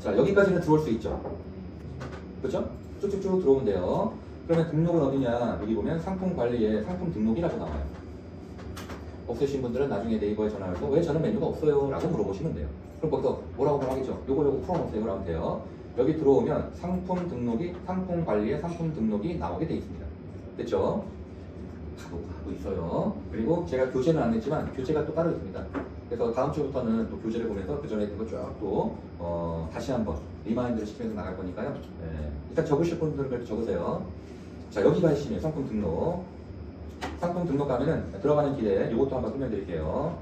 자, 여기까지는 들어올 수 있죠. 그렇죠? 쭉쭉쭉 들어오면 돼요. 그러면 등록은 어디냐? 여기 보면 상품 관리에 상품 등록이라고 나와요. 없으신 분들은 나중에 네이버에 전화해서 왜 저는 메뉴가 없어요? 라고 물어보시면 돼요. 그럼 거기서 뭐라고 하겠죠? 요거 풀어놓으세요. 라고 돼요. 여기 들어오면 상품 관리에 상품 등록이 나오게 돼 있습니다. 됐죠? 하고 있어요. 그리고 제가 교재는 안 냈지만 교재가 또 따로 있습니다. 그래서 다음 주부터는 또 교재를 보면서 그 전에 있는 거 쫙 또 다시 한번 리마인드를 시키면서 나갈 거니까요. 네. 일단 적으실 분들은 적으세요. 자, 여기가 핵심이에요. 상품 등록. 상품 등록 가면은 들어가는 길에 이것도 한번 설명드릴게요.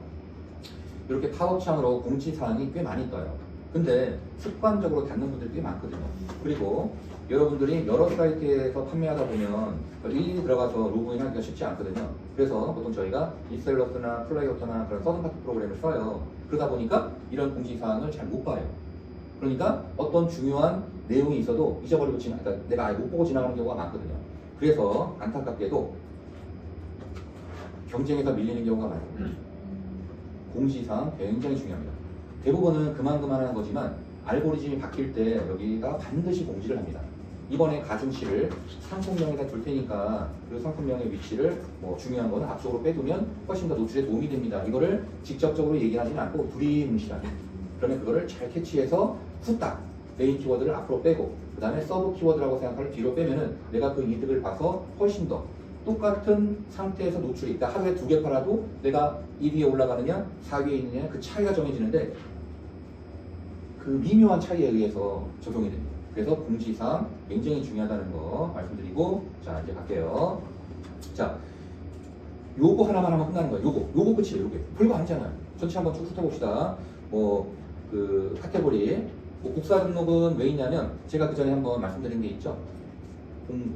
이렇게 팝업창으로 공지사항이 꽤 많이 떠요. 근데 습관적으로 닫는 분들이 꽤 많거든요. 그리고 여러분들이 여러 사이트에서 판매하다 보면 일일이 들어가서 로그인하기가 쉽지 않거든요. 그래서 보통 저희가 이셀러스나 플라이어터나 그런 서든파트 프로그램을 써요. 그러다 보니까 이런 공지사항을 잘 못 봐요. 그러니까 어떤 중요한 내용이 있어도 잊어버리고 그러니까 내가 아예 못 보고 지나가는 경우가 많거든요. 그래서 안타깝게도 경쟁에서 밀리는 경우가 많아요. 공지사항 굉장히 중요합니다. 대부분은 그만하는 거지만 알고리즘이 바뀔 때 여기가 반드시 공지를 합니다. 이번에 가중치를 상품명에다 둘 테니까 그 상품명의 위치를 뭐 중요한 거는 앞쪽으로 빼두면 훨씬 더 노출에 도움이 됩니다. 이거를 직접적으로 얘기하지는 않고 두리뭉실하게. 그러면 그거를 잘 캐치해서 후딱 메인 키워드를 앞으로 빼고 그 다음에 서브 키워드라고 생각할 뒤로 빼면은 내가 그 이득을 봐서 훨씬 더 똑같은 상태에서 노출이 있다. 하루에 2개 팔아도 내가 1위에 올라가느냐 4위에 있느냐 그 차이가 정해지는데 그 미묘한 차이에 의해서 적용이 됩니다. 그래서 공지사항 굉장히 중요하다는 거 말씀드리고 자 이제 갈게요. 자 요거 하나만 하면 끝나는 거예요. 요거 끝이에요. 요게 별거 아니잖아요. 전체 한번 쭉 훑어봅시다. 뭐 그 카테고리 뭐 국사 등록은 왜 있냐면 제가 그 전에 한번 말씀드린 게 있죠. 공부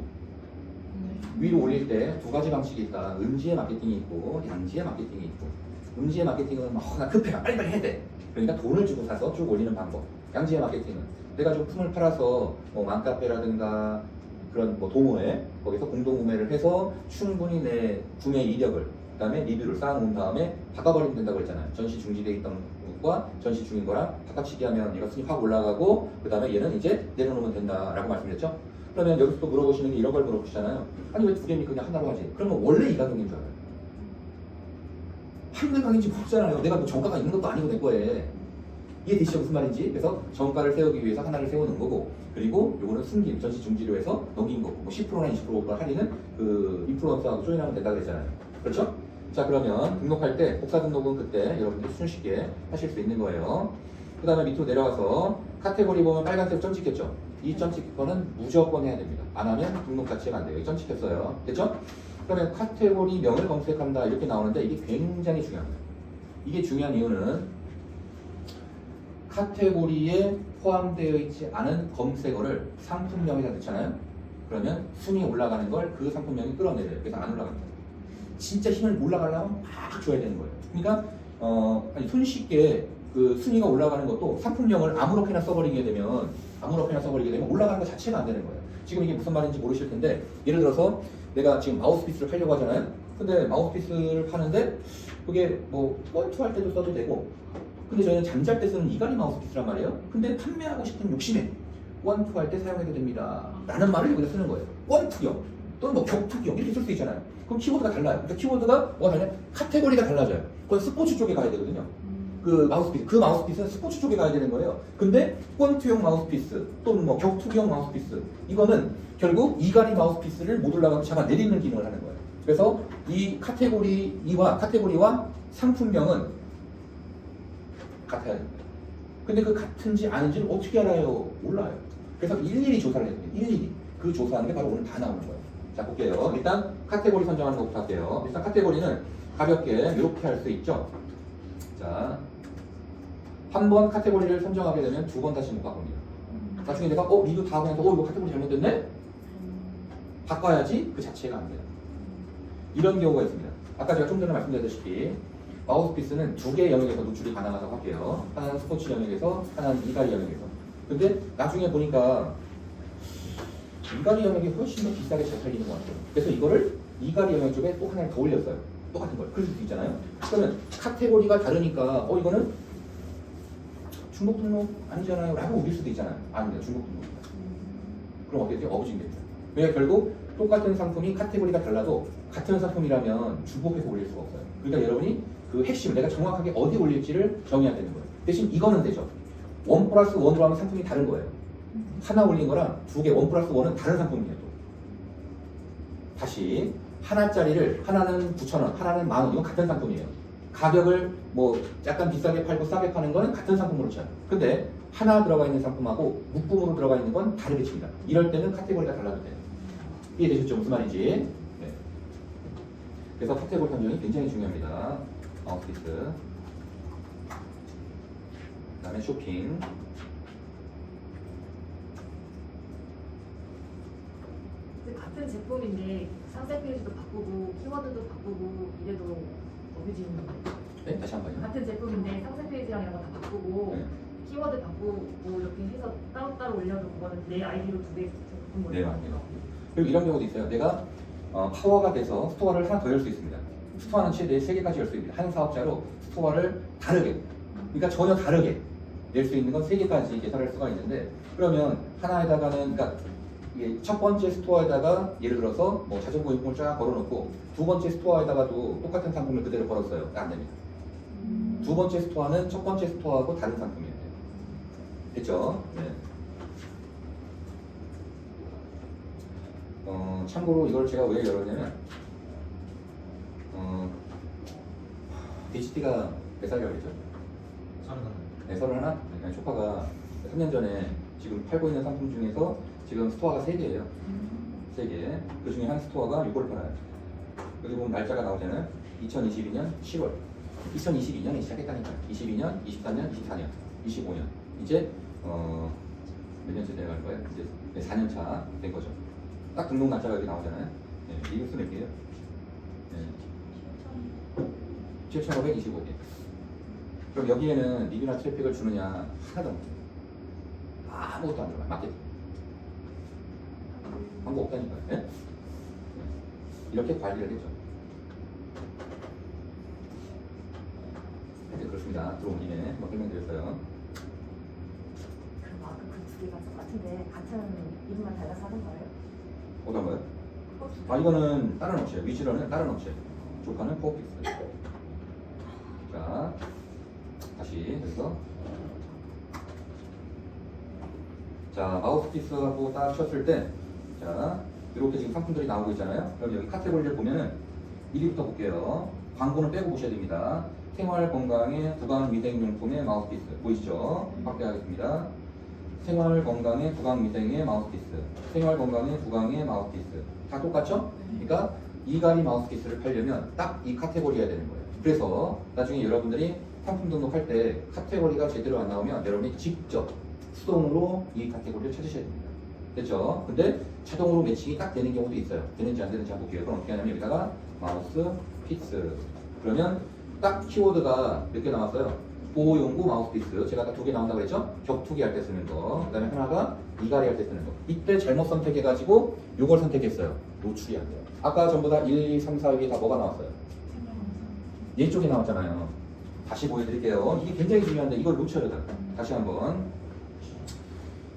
위로 올릴 때 2가지 방식이 있다. 음지의 마케팅이 있고 양지의 마케팅이 있고 음지의 마케팅은 나 급해 빨리빨리 해야 돼. 그러니까 돈을 주고 사서 쭉 올리는 방법. 양지의 마케팅은 내가 좀 품을 팔아서 뭐 맘카페라든가 그런 뭐 동호회 거기서 공동구매를 해서 충분히 내 구매 이력을 그 다음에 리뷰를 쌓아놓은 다음에 바꿔버리면 된다고 했잖아요. 전시 중지되어 있던 것과 전시 중인 거랑 바꿔치기 하면 얘가 순위 확 올라가고 그 다음에 얘는 이제 내려놓으면 된다라고 말씀드렸죠. 그러면 여기서 또 물어보시는 게 이런 걸 물어보시잖아요. 아니 왜 2개입니까? 그냥 하나로 하지. 그러면 원래 이 가격인 줄 알아요. 판매 가격인지 모르잖아요. 내가 뭐 정가가 있는 것도 아니고 내 거에. 이해되시죠? 무슨 말인지? 그래서 정가를 세우기 위해서 하나를 세우는 거고 그리고 요거는 승진, 전시 중지로 해서 넘긴 거고 뭐 10%나 20% 할인은 그 인플루언서하고 조인하면 된다 그랬잖아요. 그렇죠? 자 그러면 등록할 때 복사 등록은 그때 여러분들이 손쉽게 하실 수 있는 거예요. 그 다음에 밑으로 내려가서 카테고리 보면 빨간색 점 찍혔죠? 이 점 찍힌 거는 무조건 해야 됩니다. 안 하면 등록 자체가 안 돼요. 점 찍혔어요. 됐죠? 그러면 카테고리 명을 검색한다 이렇게 나오는데 이게 굉장히 중요합니다. 이게 중요한 이유는 카테고리에 포함되어 있지 않은 검색어를 상품명에다 넣잖아요. 그러면 순위 올라가는 걸 그 상품명이 끌어내려요. 그래서 안 올라갑니다. 진짜 힘을 올라가려면 막 줘야 되는 거예요. 그러니까 손쉽게 그 순위가 올라가는 것도 상품명을 아무렇게나 써버리게 되면 올라가는 것 자체가 안 되는 거예요. 지금 이게 무슨 말인지 모르실 텐데 예를 들어서 내가 지금 마우스피스를 팔려고 하잖아요. 근데 마우스피스를 파는데 그게 뭐 원투 할 때도 써도 되고 근데 저희는 잠잘 때 쓰는 이가리 마우스피스란 말이에요. 근데 판매하고 싶은 욕심에 원투 할 때 사용해도 됩니다 라는 말을 여기다 쓰는 거예요. 원투형 또는 뭐 격투형 이렇게 쓸 수 있잖아요. 그럼 키워드가 달라요. 그러니까 키워드가 뭐가 달라요? 카테고리가 달라져요. 그건 스포츠 쪽에 가야 되거든요. 그 마우스피스는 스포츠 쪽에 가야 되는 거예요. 근데 권투용 마우스피스 또는 뭐 격투기용 마우스피스 이거는 결국 이가리 마우스피스를 못 올라가고 잡아내리는 기능을 하는 거예요. 그래서 이 카테고리와 상품명은 같아야 됩니다. 근데 그 같은지 아닌지를 어떻게 알아요? 몰라요. 그래서 일일이 조사를 해야 됩니다. 일일이. 그 조사하는 게 바로 오늘 다 나오는 거예요. 자 볼게요. 일단 카테고리 선정하는 것부터 할게요. 일단 카테고리는 가볍게 이렇게 할 수 있죠. 자, 한 번 카테고리를 선정하게 되면 2번 다시 못 바꿉니다. 나중에 내가 리뷰 다 보면서 이거 카테고리 잘못됐네? 바꿔야지 그 자체가 안 돼요. 이런 경우가 있습니다. 아까 제가 좀 전에 말씀드렸다시피 마우스피스는 2개의 영역에서 노출이 가능하다고 할게요. 하나는 스포츠 영역에서, 하나는 이가리 영역에서. 근데 나중에 보니까 이가리 영역이 훨씬 더 비싸게 잘 팔리는 것 같아요. 그래서 이거를 이가리 영역 쪽에 또 하나를 더 올렸어요. 똑같은 걸. 그럴 수 있잖아요. 그러면 카테고리가 다르니까 이거는 중복 등록 아니잖아요 라고 우길 수도 있잖아요. 아닙니다. 중복 등록입니다. 그럼 어떻게 돼요? 어부징 됩니다. 왜냐면 결국 똑같은 상품이 카테고리가 달라도 같은 상품이라면 중복해서 올릴 수가 없어요. 그러니까 여러분이 그 핵심, 내가 정확하게 어디 올릴지를 정해야 되는 거예요. 대신 이거는 되죠. 1+1으로 하면 상품이 다른 거예요. 하나 올린 거랑 두 개, 1+1은 다른 상품이에요. 또. 다시 하나짜리를 하나는 9,000원, 하나는 10,000원, 이건 같은 상품이에요. 가격을 뭐 약간 비싸게 팔고 싸게 파는 거는 같은 상품으로 쳐요. 근데 하나 들어가 있는 상품하고 묶음으로 들어가 있는 건 다르게 칩니다. 이럴 때는 카테고리가 달라도 돼요. 이해되셨죠? 무슨 말인지? 네. 그래서 카테고리 판정이 굉장히 중요합니다. 마우스피스. 그 다음에 쇼핑. 같은 제품인데 상세 페이지도 바꾸고 키워드도 바꾸고 이래도 어뷰징인 거예요? 네? 다시 한 번요. 같은 제품인데 상세 페이지랑 이런 거 다 바꾸고 네. 키워드 바꾸고 이렇게 해서 따로따로 올려도 그거는 내 아이디로 두 개 제품 네, 올려. 맞습니다. 그리고 이런 경우도 있어요. 내가 파워가 돼서 스토어를 하나 더 열 수 있습니다. 스토어는 최대 3개까지 열 수 있습니다. 한 사업자로 스토어를 다르게, 그러니까 전혀 다르게 낼 수 있는 건 3개까지 개설할 수가 있는데, 그러면 하나에다가는, 그러니까 이게 첫 번째 스토어에다가 예를 들어서 뭐 자전거 용품을 쫙 걸어놓고 두 번째 스토어에다가도 똑같은 상품을 그대로 걸었어요. 안 됩니다. 두 번째 스토어는 첫 번째 스토어하고 다른 상품이에요. 됐죠? 네. 참고로 이걸 제가 왜 열었냐면 DHT가 몇 살이라고 했죠? 31. 네, 31? 네, 쇼파가 3년 전에 지금 팔고 있는 상품 중에서 지금 스토어가 3개예요. 3개. 그 중에 한 스토어가 6월을 팔아요. 여기 보면 날짜가 나오잖아요. 2022년 10월. 2022년에 시작했다니까요. 22년, 23년, 24년, 25년. 이제 몇 년째 내려갈 거예요? 이제 4년 차 된 거죠. 딱 등록 날짜가 여기 나오잖아요. 네, 리뷰수 몇 개예요? 네. 7,525개. 그럼 여기에는 리뷰나 트래픽을 주느냐? 하나도 없어요. 아무것도 안 들어가요. 마케팅. 광고 없다니까요. 네? 네. 이렇게 관리를 했죠. 네, 그렇습니다. 들어온 김에 한번 설명드렸어요. 그 마크 그 두 개가 똑같은데 같은 이름만 달라서 하는 거예요? 어떤 거요? 그거 두 개. 아, 이거는 다른 업체, 위즈런은 다른 업체, 조카는 포어픽스. 자, 다시 여기서 자, 마우스피스하고 딱 쳤을 때, 자, 이렇게 지금 상품들이 나오고 있잖아요. 그럼 여기 카테고리를 보면은 1위부터 볼게요. 광고는 빼고 보셔야 됩니다. 생활 건강에 구강 위생용품의 마우스피스 보이시죠? 확대하겠습니다. 생활 건강에 구강 위생의 마우스피스, 생활 건강에 구강의 마우스피스 다 똑같죠? 그러니까 이가리 마우스피스를 팔려면 딱 이 카테고리여야 되는 거예요. 그래서 나중에 여러분들이 상품 등록할 때 카테고리가 제대로 안 나오면 여러분이 직접 수동으로 이 카테고리를 찾으셔야 됩니다. 됐죠? 근데 자동으로 매칭이 딱 되는 경우도 있어요. 되는지 안 되는지 한번 볼게요. 그럼 어떻게 하냐면 여기다가 마우스 피스 그러면 딱 키워드가 몇 개 나왔어요? 보호용구 마우스피스. 제가 아까 2개 나온다고 그랬죠? 격투기 할 때 쓰는 거. 그 다음에 하나가 이가리 할 때 쓰는 거. 이때 잘못 선택해가지고 요걸 선택했어요. 노출이 안 돼요. 아까 전부 다 1, 2, 3, 4, 6이 다 뭐가 나왔어요? 얘 쪽에 나왔잖아요. 다시 보여드릴게요. 이게 굉장히 중요한데 이걸 놓쳐요. 다시 한번.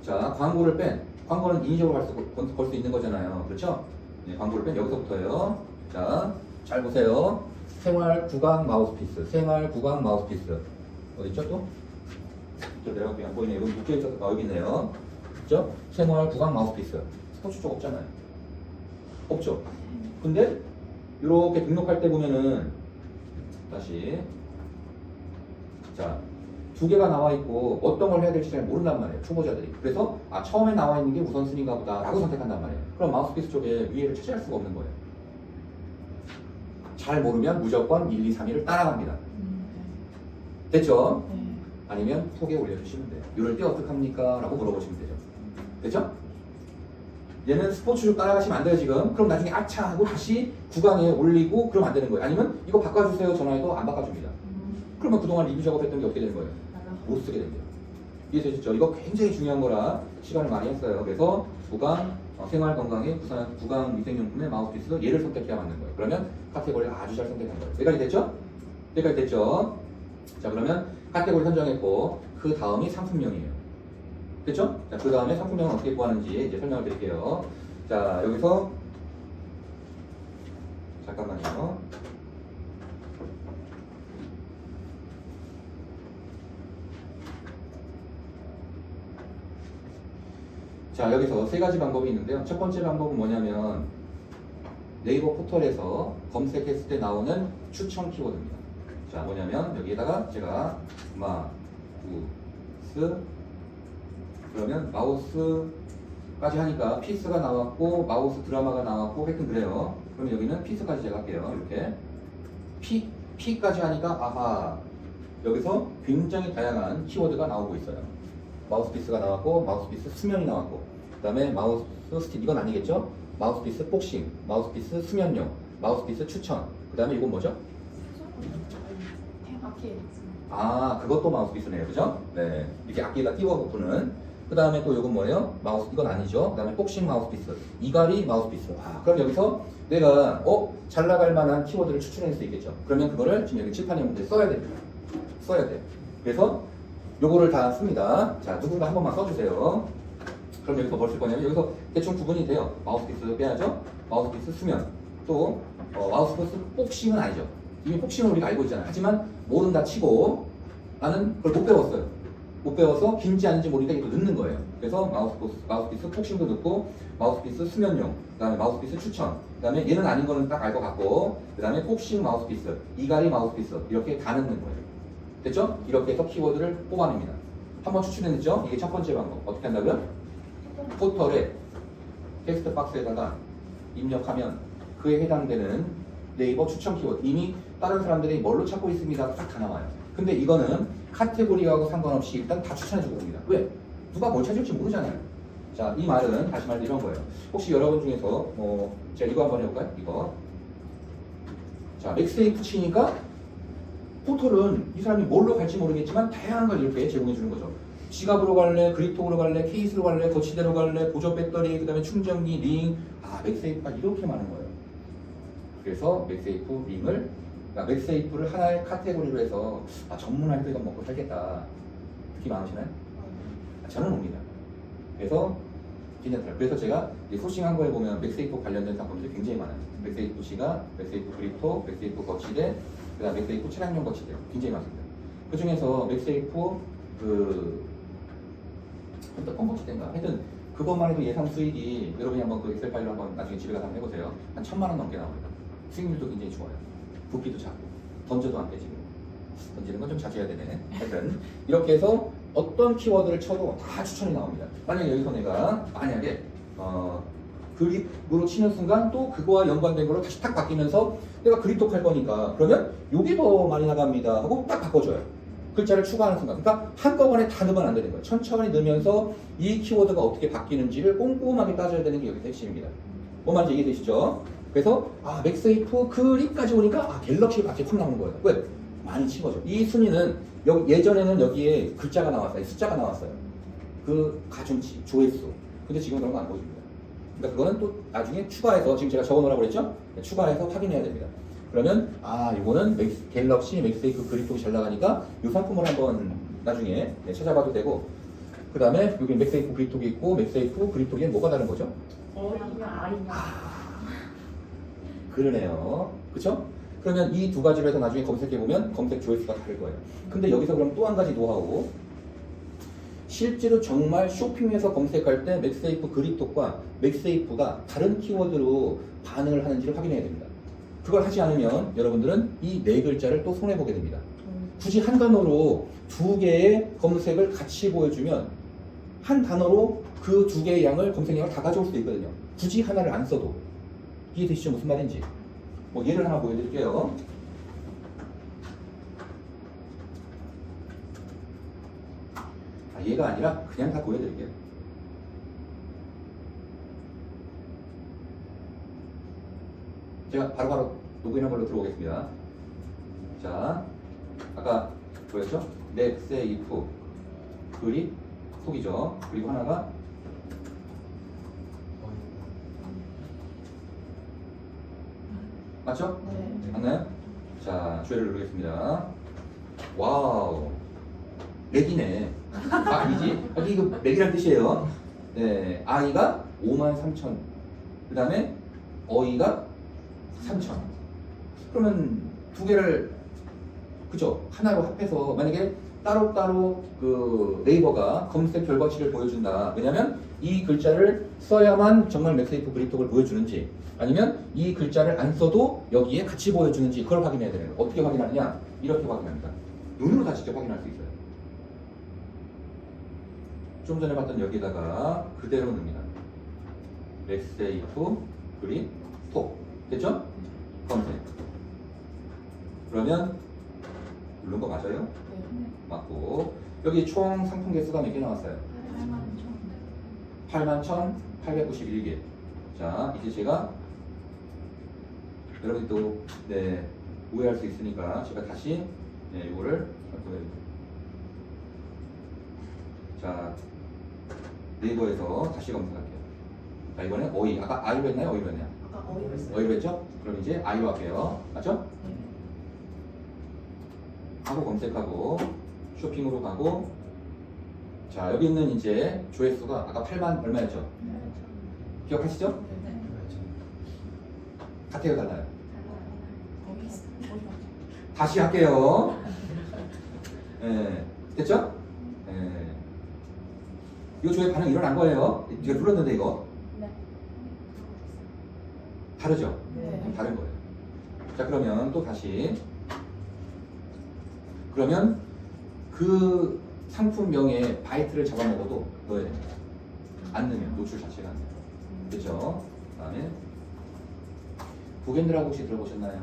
자, 광고를 뺀. 광고는 인위적으로 걸 수 있는 거잖아요. 그렇죠? 네, 광고를 뺀 여기서부터예요. 자, 잘 보세요. 생활 구강 마우스피스. 생활 구강 마우스피스. 어딨죠 또? 저 내려가기 안 보이네요. 여기 묶여있어서 여기 있네요. 그죠? 생활 구강 마우스피스. 스포츠 쪽 없잖아요. 없죠? 근데 이렇게 등록할 때 보면은 다시 자 2개가 나와 있고 어떤 걸 해야 될지 잘 모른단 말이에요. 초보자들이. 그래서 처음에 나와 있는 게 우선순위인가 보다 라고 선택한단 말이에요. 그럼 마우스피스 쪽에 위에를 차지할 수가 없는 거예요. 잘 모르면 무조건 1, 2, 3, 1을 따라갑니다. 됐죠? 아니면 톡에 올려주시면 돼요. 이럴 때 어떡합니까? 라고 물어보시면 되죠. 됐죠? 얘는 스포츠 쪽 따라가시면 안 돼요 지금. 그럼 나중에 아차 하고 다시 구강에 올리고 그러면 안 되는 거예요. 아니면 이거 바꿔주세요 전화해도 안 바꿔줍니다. 그러면 그동안 리뷰 작업했던 게 어떻게 되는 거예요? 못 쓰게 됩니다. 이해되셨죠? 이거 굉장히 중요한 거라 시간을 많이 했어요. 그래서 구강, 생활 건강에 구강 위생용품의 마우스피스 얘를 선택해야 맞는 거예요. 그러면 카테고리가 아주 잘 선택한 거예요. 여기까지 됐죠? 여기까지 됐죠? 자, 그러면 카테고리 선정했고 그 다음이 상품명이에요. 됐죠? 자, 그 다음에 상품명은 어떻게 구하는지 이제 설명을 드릴게요. 자, 여기서 잠깐만요. 자, 여기서 세 가지 방법이 있는데요. 첫 번째 방법은 뭐냐면 네이버 포털에서 검색했을 때 나오는 추천 키워드입니다. 자, 뭐냐면 여기에다가 제가 마우스 그러면 마우스까지 하니까 피스가 나왔고 마우스 드라마가 나왔고 하여튼 그래요. 그러면 여기는 피스까지 제가 할게요. 이렇게 P까지 하니까 아하, 여기서 굉장히 다양한 키워드가 나오고 있어요. 마우스피스가 나왔고 마우스피스 수면이 나왔고 그 다음에 마우스 스틱, 이건 아니겠죠? 마우스피스 복싱, 마우스피스 수면용, 마우스피스 추천, 그 다음에 이건 뭐죠? 아, 그것도 마우스피스네요. 그죠? 네, 이렇게 악기에다 띄워 보는. 그 다음에 또 이건 뭐예요? 마우스, 이건 아니죠? 그 다음에 복싱 마우스피스, 이갈이 마우스피스. 아, 그럼 여기서 내가 잘 나갈 만한 키워드를 추출할 수 있겠죠? 그러면 그거를 지금 여기 칠판에 문제 써야 됩니다. 써야 돼. 그래서 요거를 다 씁니다. 자, 누군가 한 번만 써주세요. 그럼 여기서 뭘 쓸 거냐면 여기서 대충 구분이 돼요. 마우스피스 빼야죠. 마우스피스 수면, 또 마우스피스 복싱은 아니죠. 이미 복싱은 우리가 알고 있잖아요. 하지만 모른다 치고 나는 그걸 못 배웠어요. 못 배워서 긴지 아닌지 모르니까 이거 넣는 거예요. 그래서 마우스피스 복싱도 넣고 마우스피스 수면용, 그 다음에 마우스피스 추천, 그 다음에 얘는 아닌 거는 딱 알 것 같고, 그 다음에 복싱 마우스피스, 이갈이 마우스피스, 이렇게 다 넣는 거예요. 됐죠? 이렇게 해서 키워드를 뽑아냅니다. 한번 추출해냈죠? 이게 첫 번째 방법. 어떻게 한다고요? 포털에 텍스트 박스에다가 입력하면 그에 해당되는 네이버 추천 키워드, 이미 다른 사람들이 뭘로 찾고 있습니다. 딱 다 나와요. 근데 이거는 카테고리하고 상관없이 일단 다 추천해주고 옵니다. 왜? 누가 뭘 찾을지 모르잖아요. 자, 이 말은 다시 말해 이런 거예요. 혹시 여러분 중에서 제가 이거 한번 해볼까요? 이거. 자, 맥세이프 치니까 포털은 이 사람이 뭘로 갈지 모르겠지만 다양한 걸 이렇게 제공해 주는 거죠. 지갑으로 갈래, 그립톡으로 갈래, 케이스로 갈래, 거치대로 갈래, 보조 배터리, 그 다음에 충전기, 링. 아, 맥세이프가 이렇게 많은 거예요. 그래서 맥세이프 링을, 그러니까 맥세이프를 하나의 카테고리로 해서 전문할 이건 먹고 살겠다. 느낌 많으시나요? 저는 옵니다. 그래서 괜찮더라고요. 그래서 제가 소싱한 거에 보면 맥세이프 관련된 상품들이 굉장히 많아요. 맥세이프 지갑, 맥세이프 그립톡, 맥세이프 거치대, 그 다음 맥세이프 차량용 거치대 굉장히 많습니다. 그 중에서 맥세이프 어떤 거치대인가? 하여튼 그것만 해도 예상 수익이 여러분이 한번 그 엑셀 파일로 한번 나중에 집에 가서 한번 해보세요. 한 1,000만 원 넘게 나옵니다. 수익률도 굉장히 좋아요. 부피도 작고 던져도 안 깨지고 던지는 건 좀 자제해야 되네. 하여튼 이렇게 해서 어떤 키워드를 쳐도 다 추천이 나옵니다. 만약에 여기서 내가 만약에 그립으로 치는 순간 또 그거와 연관된 걸로 다시 탁 바뀌면서 내가 그립톡 할 거니까 그러면 요게 더 많이 나갑니다 하고 딱 바꿔줘요. 글자를 추가하는 순간. 그러니까 한꺼번에 다 넣으면 안 되는 거예요. 천천히 넣으면서 이 키워드가 어떻게 바뀌는지를 꼼꼼하게 따져야 되는 게 여기서 핵심입니다. 뭔 말인지 이해되시죠? 그래서 맥세이프 그립까지 오니까 갤럭시가 갑자기 확 나오는 거예요. 왜? 많이 친 거죠. 이 순위는 예전에는 여기에 글자가 나왔어요. 숫자가 나왔어요. 그 가중치, 조회수. 근데 지금 그런 거 안 보여줍니다. 그러니까 그거는 또 나중에 추가해서 지금 제가 적어놓으라고 그랬죠? 추가해서 확인해야 됩니다. 그러면 이거는 갤럭시 맥세이프 그립톡이 잘 나가니까 이 상품을 한번 나중에 찾아봐도 되고, 그 다음에 여기 맥세이프 그립톡이 있고 맥세이프 그립톡이 뭐가 다른 거죠? 어이냐 아이냐. 그러네요. 그쵸? 그러면 이 두 가지로 해서 나중에 검색해보면 검색 조회수가 다를 거예요. 근데 여기서 그럼 또 한 가지 노하우. 실제로 정말 쇼핑에서 검색할 때 맥세이프 그립톡과 맥세이프가 다른 키워드로 반응을 하는지를 확인해야 됩니다. 그걸 하지 않으면 여러분들은 이 네 글자를 또 손해보게 됩니다. 굳이 한 단어로 두 개의 검색을 같이 보여주면 한 단어로 그 두 개의 양을 검색량을 다 가져올 수도 있거든요. 굳이 하나를 안 써도. 이해되시죠? 무슨 말인지. 예를 하나 보여드릴게요. 얘가 아니라 그냥 다 보여드릴게요. 제가 바로바로 로그인한 걸로 들어오겠습니다. 자, 아까 보였죠? 맥세이프 그립톡이죠. 그리고 하나가 맞죠? 네. 맞나요? 자, 주의를 누르겠습니다. 와우. 맥이네. 아니지. 여기 이거 맥이란 뜻이에요. 네. I가 53,000. 그 다음에 어이가 3,000. 그러면 두 개를 그죠? 하나로 합해서 만약에 따로따로 그 네이버가 검색 결과치를 보여준다. 왜냐면 이 글자를 써야만 정말 맥세이프 브리톡을 보여주는지 아니면 이 글자를 안 써도 여기에 같이 보여주는지 그걸 확인해야 되는 거예요. 어떻게 확인하느냐? 이렇게 확인합니다. 눈으로 다 직접 확인할 수 있어요. 좀 전에 봤던 여기다가 그대로 넣습니다. 맥세이프 브리톡 됐죠? 검색. 그러면 누른 거 맞아요? 맞고 여기 총 상품 개수가 몇 개 나왔어요? 81,891개. 자 이제 제가 여러분이 또 오해할 수 있으니까 제가 다시 이거를 보여드릴게요. 자 네이버에서 다시 검색할게요. 자 이번엔 어이. 아까 아이로 했나요? 어이로 했나요? 아까 어이로 했어요. 어이로 했죠? 그럼 이제 아이로 할게요. 맞죠? 하고 검색하고 쇼핑으로 가고 자 여기 있는 이제 조회수가 아까 8만 얼마였죠? 기억하시죠? 같아요 달라요? 다시 할게요. 됐죠? 이 조회 반응 일어난 거예요. 제가 눌렀는데 이거 다르죠? 다른 거예요. 자 그러면 또 다시 그러면 그 상품명에 바이트를 잡아먹어도 넣어야 됩니다. 안 넣으면 노출 자체가 안 돼요. 그렇죠? 그다음에 북엔드라고 혹시 들어보셨나요?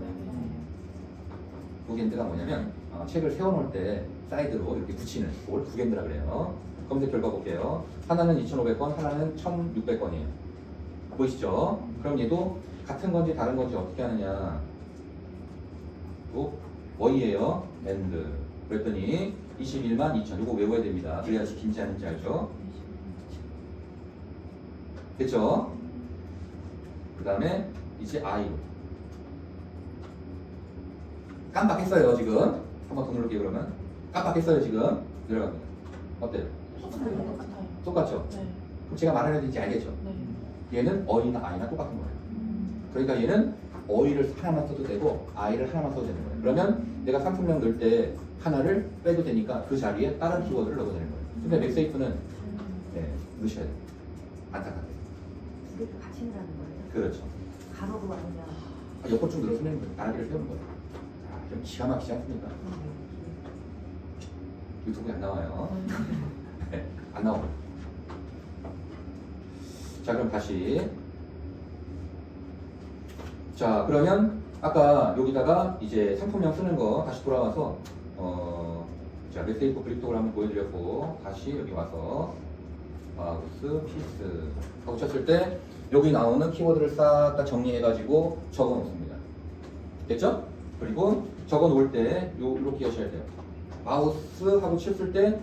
북엔드가 뭐냐면 책을 세워놓을 때 사이드로 이렇게 붙이는 그걸 북엔드라 그래요. 검색 결과 볼게요. 하나는 2,500원, 하나는 1,600원이에요. 보이시죠? 그럼 얘도 같은 건지 다른 건지 어떻게 하느냐? 또 뭐이에요? 랜드. 그랬더니 21만 2천. 이거 외워야 됩니다. 그래야지 긴지 아닌지 알죠? 됐죠? 그 다음에 이제 I로. 깜빡했어요 지금. 한번 더 누를게요 그러면. 깜빡했어요 지금. 내려갑니다. 어때요? 똑같죠? 그럼 제가 말하는 데인지 알겠죠? 얘는 어이나 I나 똑같은 거예요. 그러니까 얘는 어이를 하나만 써도 되고 I를 하나만 써도 되는 거예요. 그러면 내가 상품명 넣을 때 하나를 빼도 되니까 그 자리에 다른 키워드를 넣어도 되는 거예요. 근데 맥세이프는 넣으셔야 돼요. 안타깝게. 두 개도 같이 넣는 거예요? 그렇죠. 가로로 아니면 옆으로 쭉 늘어서면 나라기를 세우는 거예요. 좀 기가 막히지 않습니까? 유튜브에 안 나와요. 안 나와요. 자 그럼 다시 자 그러면 아까 여기다가 이제 상품명 쓰는 거 다시 돌아와서 자 맥세이프 브리톡을 한번 보여드렸고 다시 여기 와서 마우스 피스 하고 쳤을 때 여기 나오는 키워드를 싹 다 정리해가지고 적어 놓습니다. 됐죠? 그리고 적어 놓을 때 이렇게 하셔야 돼요. 마우스 하고 쳤을 때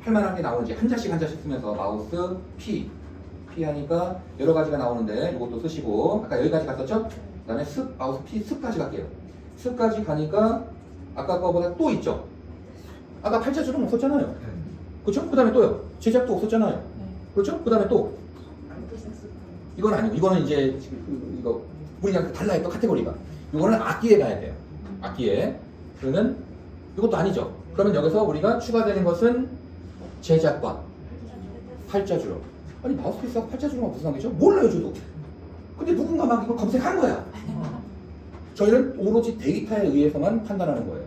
할만한 게 나오는지 한 자씩 쓰면서 마우스 P 하니까 여러 가지가 나오는데 이것도 쓰시고 아까 여기까지 갔었죠? 그 다음에 습 마우스 P 습까지 갈게요. 습까지 가니까 아까 거보다 또 있죠? 아까 팔자주름 없었잖아요. 그렇죠? 그 다음에 또요. 제작도 없었잖아요. 그렇죠? 그 다음에 또 이건 아니고 이거는 이제 이거 우리랑 달라요. 또 카테고리가 이거는 악기에 가야 돼요. 악기에. 그러면 이것도 아니죠. 그러면 여기서 우리가 추가되는 것은 제작과 팔자주름. 아니 마우스피스하고 팔자주름하고 무슨 관계죠? 몰라요 저도. 근데 누군가 막 이걸 검색한 거야. 저희는 오로지 데이터에 의해서만 판단하는 거예요.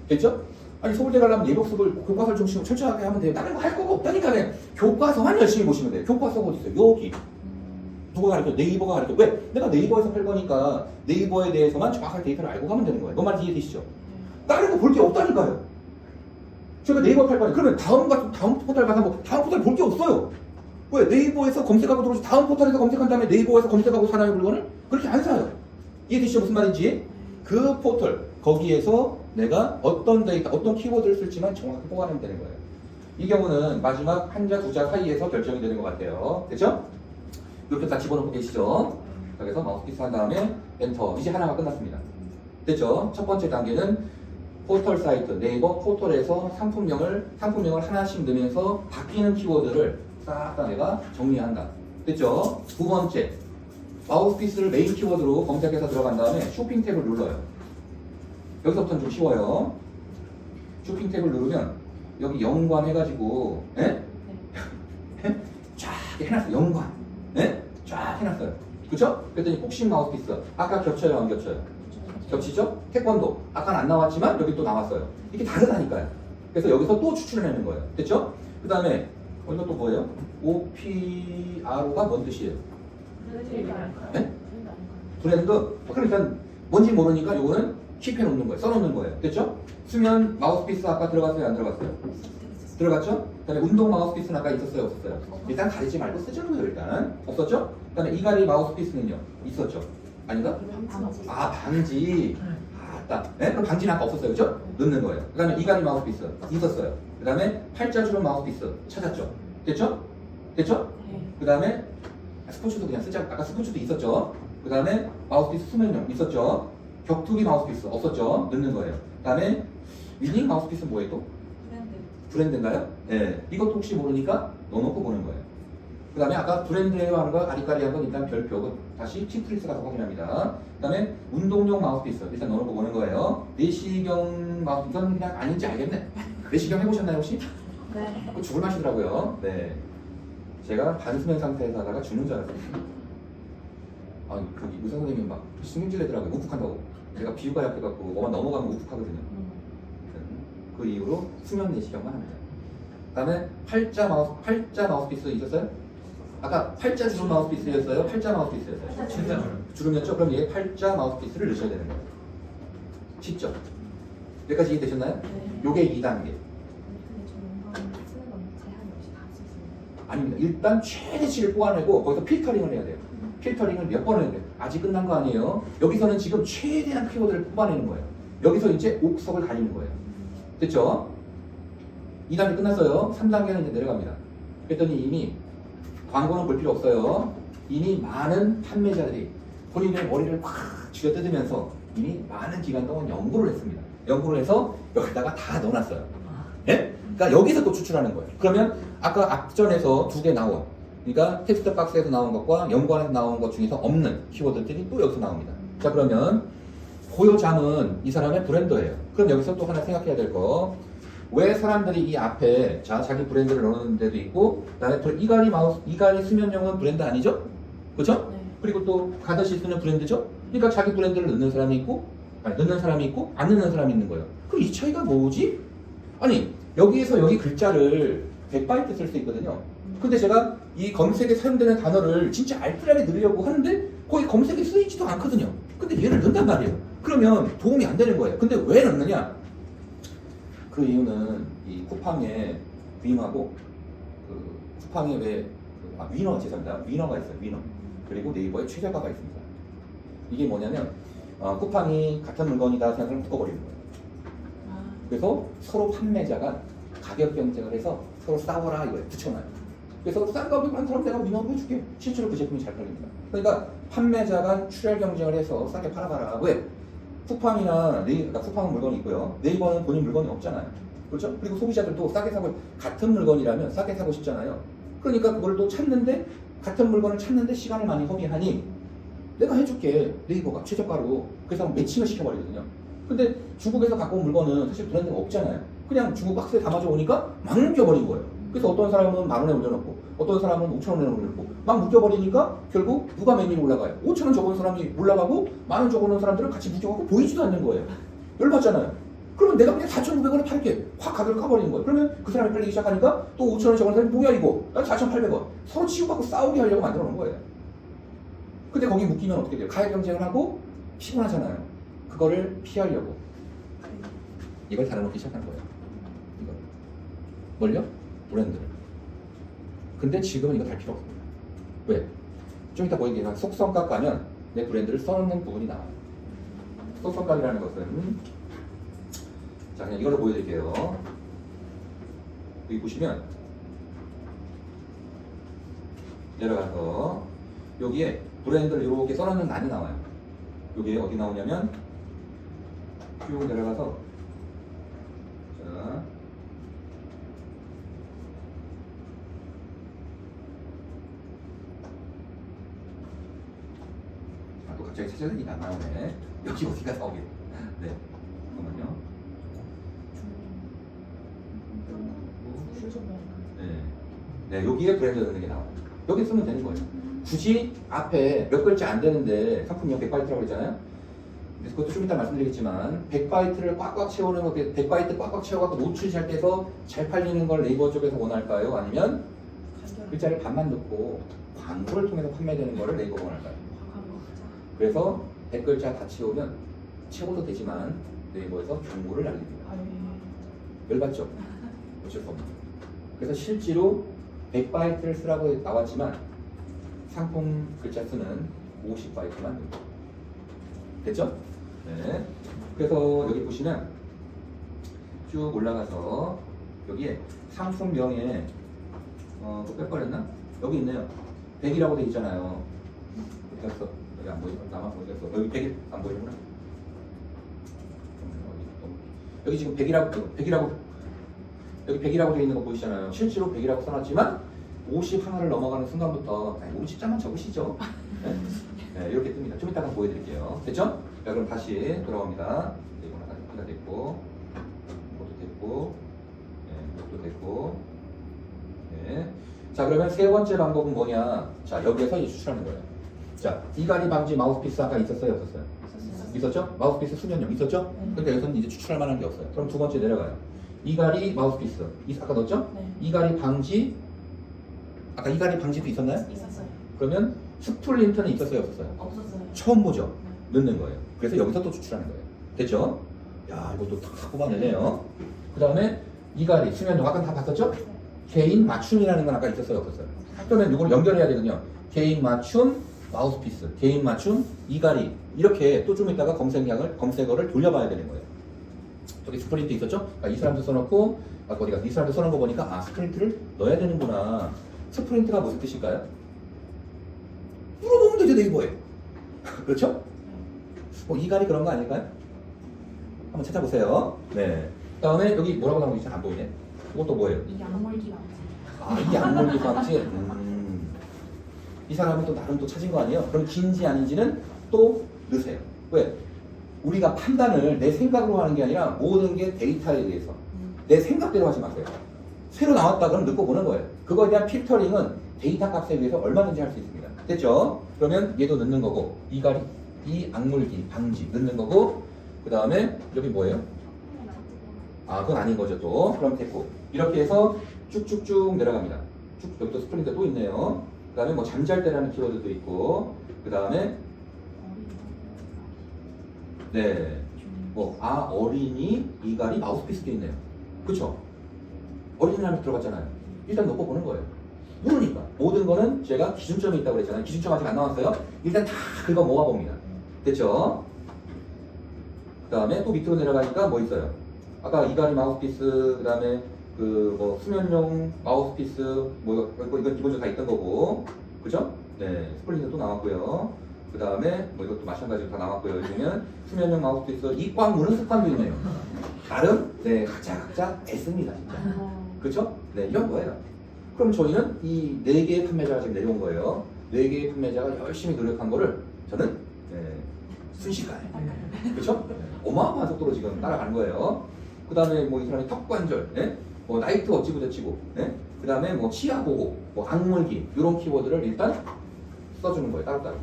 됐죠? 아니 서울대 가려면 예복습을 교과서를 중심으로 철저하게 하면 돼요. 다른 거 할 거가 없다니까요. 교과서만 열심히 보시면 돼요. 교과서가 어디 있어요? 여기. 누가 가르쳐? 네이버가 가르쳐. 왜? 내가 네이버에서 팔 거니까 네이버에 대해서만 정확하게 데이터를 알고 가면 되는 거예요. 뭔 말인지 이해되시죠? 다른 거 볼 게 없다니까요. 제가 네이버 팔 거니 그러면 다음 포털 가서 뭐 다음 포털 볼 게 없어요. 왜? 네이버에서 검색하고 들어오지 다음 포털에서 검색한 다음에 네이버에서 검색하고 사나요 물건을? 그렇게 안 사요. 이해되시죠? 무슨 말인지? 그 포털 거기에서 내가 어떤 데이터, 어떤 키워드를 쓸지만 정확히 뽑아내면 되는 거예요. 이 경우는 마지막 한자, 두자 사이에서 결정이 되는 것 같아요. 됐죠? 이렇게 다 집어넣고 계시죠? 그래서 마우스 피스 한 다음에 엔터. 이제 하나가 끝났습니다. 됐죠? 첫 번째 단계는 포털 사이트, 네이버 포털에서 상품명을 하나씩 넣으면서 바뀌는 키워드를 싹 다 내가 정리한다. 됐죠? 두 번째, 마우스피스를 메인 키워드로 검색해서 들어간 다음에 쇼핑 탭을 눌러요. 여기서부터는 좀 쉬워요. 쇼핑 탭을 누르면 여기 연관 해가지고 쫙 해놨어요. 연관 쫙 해놨어요. 그쵸? 그랬더니 복싱 마우스피스 아까 겹쳐요 안 겹쳐요? 겹치죠? 태권도 아까는 안 나왔지만 여기 또 나왔어요. 이게 다르다니까요. 그래서 여기서 또 추출해내는 거예요. 됐죠? 그 다음에 이거 또 뭐예요? OPRO가 뭔 뜻이에요? 네? 브랜드? 그러니까 뭔지 모르니까 요거는 킵해 놓는 거예요. 써놓는 거예요. 됐죠? 수면 마우스피스 아까 들어갔어요? 안 들어갔어요? 들어갔죠? 그 다음에 운동 마우스피스는 아까 있었어요? 없었어요? 일단 가리지 말고 쓰자는 거예요. 일단 없었죠? 그 다음에 이가리 마우스피스는요? 있었죠? 아닌가? 방지. 아 방지. 아따. 네? 그럼 방지는 아까 없었어요. 그죠? 넣는 거예요. 그 다음에 이가리 마우스피스 있었어요. 그 다음에 팔자주름 마우스피스 찾았죠? 됐죠? 됐죠? 그 다음에 스포츠도 그냥 쓰자. 아까 스포츠도 있었죠? 그 다음에 마우스피스 수면용 있었죠? 격투기 마우스피스 없었죠? 넣는 거예요. 그 다음에 위닝 마우스피스 뭐예요 또? 브랜드인가요? 네. 이것도 혹시 모르니까 넣어놓고 보는 거예요. 그 다음에 아까 브랜드예요 하는 거 아리까리 한 건 일단 별표. 다시 티프리스 가서 확인합니다. 그 다음에 운동용 마우스피스 일단 넣어놓고 보는 거예요. 내시경 마우스 이건 그냥 아닌지 알겠네. 내시경 해보셨나요 혹시? 네. 그거 죽을 맛이더라고요. 네. 제가 반수면 상태에서 하다가 죽는 줄 알았어요. 아, 그 의사 선생님이 막 신경질 내더라고요. 우뚝한다고. 제가 비유가 약해갖고 뭐만 넘어가면 우뚝하거든요. 그 이후로 수면 내시경만 합니다. 그 다음에 팔자 마우스피스 있었어요? 아까 팔자 주름 마우스피스였어요? 팔자 마우스피스였어요? 진짜 주름이었죠? 그럼 얘 팔자 마우스피스를 넣으셔야 되는 거예요. 쉽죠? 여기까지 이해되셨나요? 네. 요게 2단계. 근데 저는 쓰는 건 제한이 없이 다 쓸 수 있는 아닙니다. 일단 최대치를 뽑아내고 거기서 필터링을 해야 돼요. 필터링을 몇 번 해야 돼요. 아직 끝난 거 아니에요. 여기서는 지금 최대한 키워드를 뽑아내는 거예요. 여기서 이제 옥석을 가리는 거예요. 됐죠? 2단계 끝났어요. 3단계는 이제 내려갑니다. 그랬더니 이미 광고는 볼 필요 없어요. 이미 많은 판매자들이 본인의 머리를 확 쥐어 뜯으면서 이미 많은 기간 동안 연구를 했습니다. 연구를 해서 여기다가 다 넣어놨어요. 예? 그러니까 여기서 또 추출하는 거예요. 그러면 아까 앞전에서 2개 나온, 그러니까 텍스트 박스에서 나온 것과 연관에서 나온 것 중에서 없는 키워드들이 또 여기서 나옵니다. 자, 그러면 고요잠은 이 사람의 브랜드예요. 그럼 여기서 또 하나 생각해야 될 거. 왜 사람들이 이 앞에 자기 브랜드를 넣는 데도 있고, 그다음에 이가리 수면용은 브랜드 아니죠? 그렇죠? 네. 그리고 또 가드시스는 브랜드죠? 그러니까 자기 브랜드를 넣는 사람이 있고, 아니, 넣는 사람이 있고 안 넣는 사람이 있는 거예요. 그럼 이 차이가 뭐지? 아니, 여기에서 여기 글자를 100바이트 쓸 수 있거든요. 근데 제가 이 검색에 사용되는 단어를 진짜 알뜰하게 넣으려고 하는데 거기 검색에 쓰이지도 않거든요. 근데 얘를 넣는단 말이에요. 그러면 도움이 안 되는 거예요. 근데 왜 넣느냐? 그 이유는 이 쿠팡에 위너하고 그 쿠팡에 위너 죄송합니다. 위너가 있어요. 위너. 그리고 네이버에 최저가가 있습니다. 이게 뭐냐면 쿠팡이 같은 물건이다 생각을 묶어버리는 거예요. 그래서 서로 판매자가 가격 경쟁을 해서 서로 싸워라 이거에 붙여놔요. 그래서 싼 가격에 한 사람 내가 위너로 해줄게. 실제로 그 제품이 잘 팔립니다. 그러니까 판매자가 출혈 경쟁을 해서 싸게 팔아봐라. 왜? 쿠팡이나 그러니까 쿠팡은 물건이 있고요. 네이버는 본인 물건이 없잖아요. 그렇죠? 그리고 소비자들도 싸게 사고 같은 물건이라면 싸게 사고 싶잖아요. 그러니까 그걸 또 찾는데 같은 물건을 찾는데 시간을 많이 허비하니 내가 해줄게. 네이버가 최저가로. 그래서 매칭을 시켜버리거든요. 근데 중국에서 갖고 온 물건은 사실 브랜드가 없잖아요. 그냥 중국 박스에 담아져 오니까 막 묶여버린 거예요. 그래서 어떤 사람은 10,000원에 올려놓고 어떤 사람은 5,000원에 올려놓고 막 묶여버리니까 결국 누가 맨 위로 올라가요? 5,000원 적은 사람이 올라가고 10,000원 적어놓은 사람들은 같이 묶여갖고 보이지도 않는 거예요. 열받잖아요. 그러면 내가 그냥 4,900원에 팔게. 확 가격을 까버리는 거예요. 그러면 그 사람이 팔리기 시작하니까 또 5,000원 적은 사람이 뭐야 이거? 난 4,800원. 서로 치고받고 싸우게 하려고 만들어 놓은 거예요. 근데 거기 묶이면 어떻게 돼요? 가격 경쟁을 하고 피곤하잖아요. 그거를 피하려고 이걸 달아놓기 시작한 거예요. 이걸. 뭘요? 브랜드를. 근데 지금은 이거 달 필요 없습니다. 왜? 좀 이따 보이겠지만 속성값 가면 내 브랜드를 써놓는 부분이 나와요. 속성값이라는 것은 자 그냥 이걸로 보여드릴게요. 여기 보시면 내려가서 여기에 브랜드를 이렇게 써놓는 란이 나와요. 여기에 어디 나오냐면 쭉 내려가서 갑자기 찾아다니까 안 나오네. 여기 어디가 나오게. 네. 잠깐만요. 네. 네, 여기에 브랜드 넣는 게 나와요. 여기 쓰면 되는 거예요. 굳이 앞에 몇 글자 안 되는데 상품명 100바이트라고 그랬잖아요. 그래서 그것도 좀 이따 말씀드리겠지만 100바이트를 꽉꽉 채우는 거, 100바이트 꽉꽉 채워갖고 노출이 잘 돼서 잘 팔리는 걸 네이버 쪽에서 원할까요? 아니면 글자를 반만 넣고 광고를 통해서 판매되는 거를 네이버가 원할까요? 그래서 100글자 다 채우면 채워도 되지만 네이버에서 경고를 날립니다. 열받죠? 어쩔 수 없는. 그래서 실제로 100바이트를 쓰라고 나왔지만 상품 글자 수는 50바이트만 됩니다. 됐죠? 네. 그래서 여기 보시면 쭉 올라가서 여기에 상품명에 또 뺄거렸나? 여기 있네요. 100이라고 돼 있잖아요. 어디 갔어? 여기 안 보이죠? 나만 어디 갔어? 여기 100일 안 보이구나. 여기 지금 100이라고 여기 100이라고 돼 있는 거 보이시잖아요. 실제로 100이라고 써놨지만 50 하나를 넘어가는 순간부터 50자만 적으시죠. 네. 네, 이렇게 뜹니다. 좀 이따가 보여드릴게요. 됐죠? 자, 그럼 다시 돌아옵니다. 네, 이거는 하나 됐고, 이것도 됐고, 네, 이것도 됐고. 네. 자, 그러면 세 번째 방법은 뭐냐? 자, 여기에서 이제 추출하는 거예요. 자, 이갈이 방지 마우스피스 아까 있었어요? 없었어요? 있었죠? 마우스피스 수면용 있었죠? 근데 여기서는 이제 추출할 만한 게 없어요. 그럼 두 번째 내려가요. 이갈이 마우스피스 아까 넣었죠? 네. 이갈이 방지 아까 이갈이 방지도 있었나요? 있었어요. 그러면 스플린트는 있었어요? 없었어요? 없었어요. 처음 보죠? 넣는 거예요. 그래서 여기서 또 추출하는 거예요. 됐죠? 야, 이것도 탁 뽑아내네요. 그 다음에 이갈이 수면용 아까 다 봤었죠? 개인 맞춤이라는 건 아까 있었어요? 없었어요? 그러면 이걸 연결해야 되거든요. 개인 맞춤 마우스피스, 개인 맞춤 이갈이 이렇게 또 좀 이따가 검색어를 돌려봐야 되는 거예요. 저기 스프린트 있었죠? 이 사람도 써놓고 아까 어디 가서 이 사람도 써놓은 거 보니까 스프린트를 넣어야 되는구나. 스프린트가 무슨 뜻일까요? 물어보면 되죠, 네이버에. 그렇죠? 이갈이 그런 거 아닐까요? 한번 찾아보세요. 네. 그 다음에 여기 뭐라고 나오는지 잘 안 보이네. 이것도 뭐예요? 이 약물기 방지. 이게 약물기 방지? 이 사람은 또 나름 또 찾은 거 아니에요? 그럼 긴지 아닌지는 또 넣으세요. 왜? 우리가 판단을 내 생각으로 하는 게 아니라 모든 게 데이터에 의해서 내 생각대로 하지 마세요. 새로 나왔다 그러면 넣고 보는 거예요. 그거에 대한 필터링은 데이터 값에 의해서 얼마든지 할 수 있습니다. 됐죠? 그러면 얘도 넣는 거고 이갈이 이 악물기 방지 넣는 거고 그 다음에 여기 뭐예요? 그건 아닌 거죠 또. 그럼 됐고 이렇게 해서 쭉쭉쭉 내려갑니다. 쭉 여기 또 스프린트 또 있네요. 그 다음에 뭐 잠잘 때라는 키워드도 있고 그 다음에 네. 어린이 이갈이 마우스피스도 있네요. 그쵸? 어린이라면 들어갔잖아요. 일단 넣고 보는 거예요. 모르니까. 모든 거는 제가 기준점이 있다고 그랬잖아요. 기준점 아직 안 나왔어요. 일단 다 긁어 모아봅니다. 됐죠? 그 다음에 또 밑으로 내려가니까 뭐 있어요? 아까 이갈이 마우스피스, 그 다음에 수면용 마우스피스, 이건 기본적으로 다 있던 거고. 그죠? 네. 스플린트 또 나왔고요. 그 다음에 이것도 마찬가지로 다 나왔고요. 여기 보면 수면용 마우스피스 이 꽉 무는 습관도 있네요. 나름 네 각자 애씁니다 진짜. 그렇죠? 네 이런 거예요. 그럼 저희는 이 4개의 판매자가 지금 내려온 거예요. 4개의 판매자가 열심히 노력한 거를 저는 순식간에 그렇죠? 어마어마한 속도로 지금 따라가는 거예요. 그 다음에 이 사람이 턱관절, 나이트 어찌고 저찌고, 그 다음에 치아 보호, 악물기 이런 키워드를 일단 써주는 거예요. 따로따로.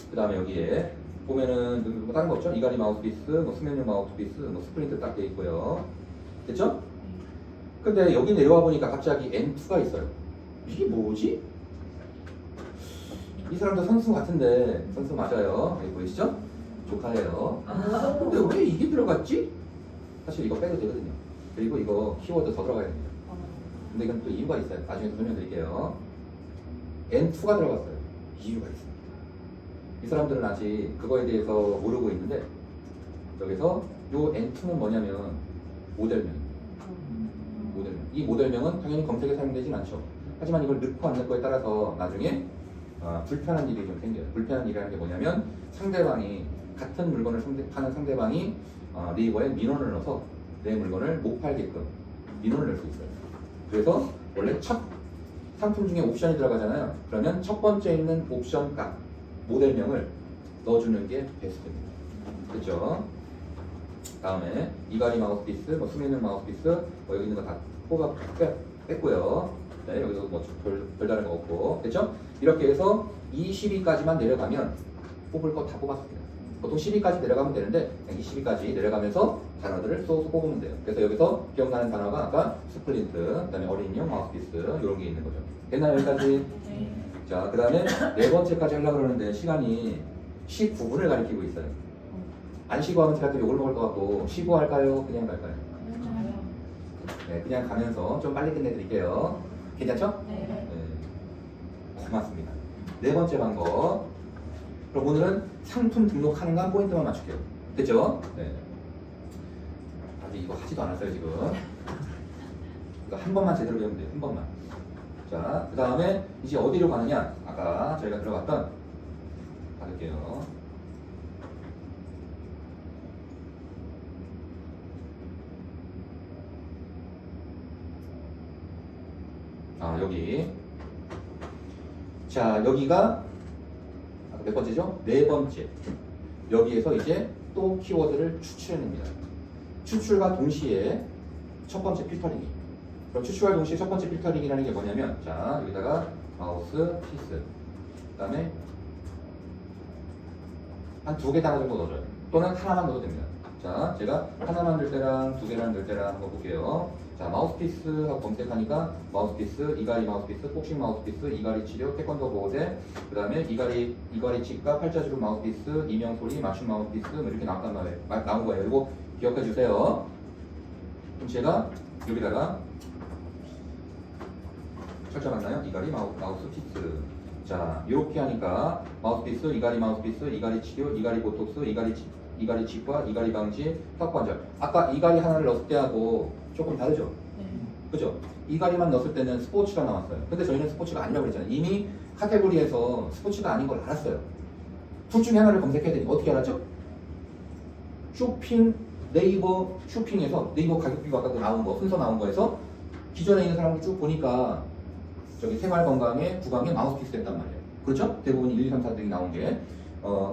그 다음에 여기에 보면은 다른 거 없죠? 이갈이 마우스피스, 수면용 마우스피스, 스프린트 딱 돼 있고요. 됐죠? 근데 여기 내려와 보니까 갑자기 N2가 있어요. 이게 뭐지? 이 사람도 선수 같은데 선수 맞아요. 여기 보이시죠? 조카예요. 근데 왜 이게 들어갔지? 사실 이거 빼도 되거든요. 그리고 이거 키워드 더 들어가야 됩니다. 근데 이건 또 이유가 있어요. 나중에 설명드릴게요. N2가 들어갔어요. 이유가 있습니다. 이 사람들은 아직 그거에 대해서 모르고 있는데 여기서 요 N2는 뭐냐면 모델명. 이 모델명은 당연히 검색에 사용되진 않죠. 하지만 이걸 넣고 안 넣고에 따라서 나중에 불편한 일이 좀 생겨요. 불편한 일이라는 게 뭐냐면 상대방이 같은 물건을 파는 상대방이 네이버에 민원을 넣어서 내 물건을 못 팔게끔 민원을 넣을 수 있어요. 그래서 원래 첫 상품 중에 옵션이 들어가잖아요. 그러면 첫 번째 있는 옵션 값 모델명을 넣어주는 게 베스트입니다. 그렇죠? 다음에 이가리 마우스피스, 뭐 수면용 마우스피스, 뭐 여기 있는 거 다 뺐고요. 네, 여기도 뭐 별다른 거 없고, 됐죠? 이렇게 해서 이 12까지만 내려가면 뽑을 거 다 뽑았습니다. 보통 12까지 내려가면 되는데 22까지 내려가면서 단어들을 쏙 뽑으면 돼요. 그래서 여기서 기억나는 단어가 아까 스플린트, 그다음에 어린이용 마우스피스 이런 게 있는 거죠. 됐나요 여기까지? 네. 자, 그 다음에 네 번째까지 하려고 그러는데 시간이 19분을 가리키고 있어요. 안 쉬고 하면 제가 또 욕을 먹을 것 같고 쉬고 할까요? 그냥 갈까요? 네, 그냥 가면서 좀 빨리 끝내드릴게요. 괜찮죠? 네. 네. 고맙습니다. 네 번째 방법. 그럼 오늘은 상품 등록하는 거 포인트만 맞출게요. 됐죠? 네. 아직 이거 하지도 않았어요 지금. 이거 한 번만 제대로 배우면 돼요. 한 번만. 자, 그 다음에 이제 어디로 가느냐? 아까 저희가 들어갔던 받을게요. 아, 여기. 자, 여기가 아까 몇 번째죠? 네 번째. 여기에서 이제 또 키워드를 추출해냅니다. 추출과 동시에 첫 번째 필터링이. 그럼 추출과 동시에 첫 번째 필터링이라는 게 뭐냐면, 자, 여기다가 마우스 피스. 그 다음에 한 두 개 단어 정도 넣어줘요. 또는 하나만 넣어도 됩니다. 자, 제가 하나만 넣을 때랑 두 개만 넣을 때랑 한번 볼게요. 자, 마우스피스 하고 검색하니까 마우스피스, 이가리 마우스피스, 복싱 마우스피스, 이가리 치료, 태권도 보호대, 그 다음에 이가리 치과, 팔자주름 마우스피스, 이명소리, 맞춤 마우스피스 뭐 이렇게 나왔단 말이에요. 나온 거예요. 이거 기억해 주세요. 그럼 제가 여기다가 철자 맞나요? 이가리 마우스피스. 자, 이렇게 하니까 마우스피스, 이가리 마우스피스, 이가리 치료, 이가리 보톡스, 이가리 치과, 이가리 방지, 턱관절. 아까 이가리 하나를 넣을 때하고 조금 다르죠? 네. 그죠? 이가리만 넣었을 때는 스포츠가 나왔어요. 근데 저희는 스포츠가 아니라고 그랬잖아요. 이미 카테고리에서 스포츠가 아닌 걸 알았어요. 둘 중에 하나를 검색해야 되니 어떻게 알았죠? 쇼핑, 네이버 쇼핑에서 네이버 가격비가 아까 나온 거, 순서 나온 거에서 기존에 있는 사람들 쭉 보니까 저기 생활건강에 구강에 마우스피스 했단 말이에요. 그렇죠? 대부분 1, 2, 3, 4등이 나온 게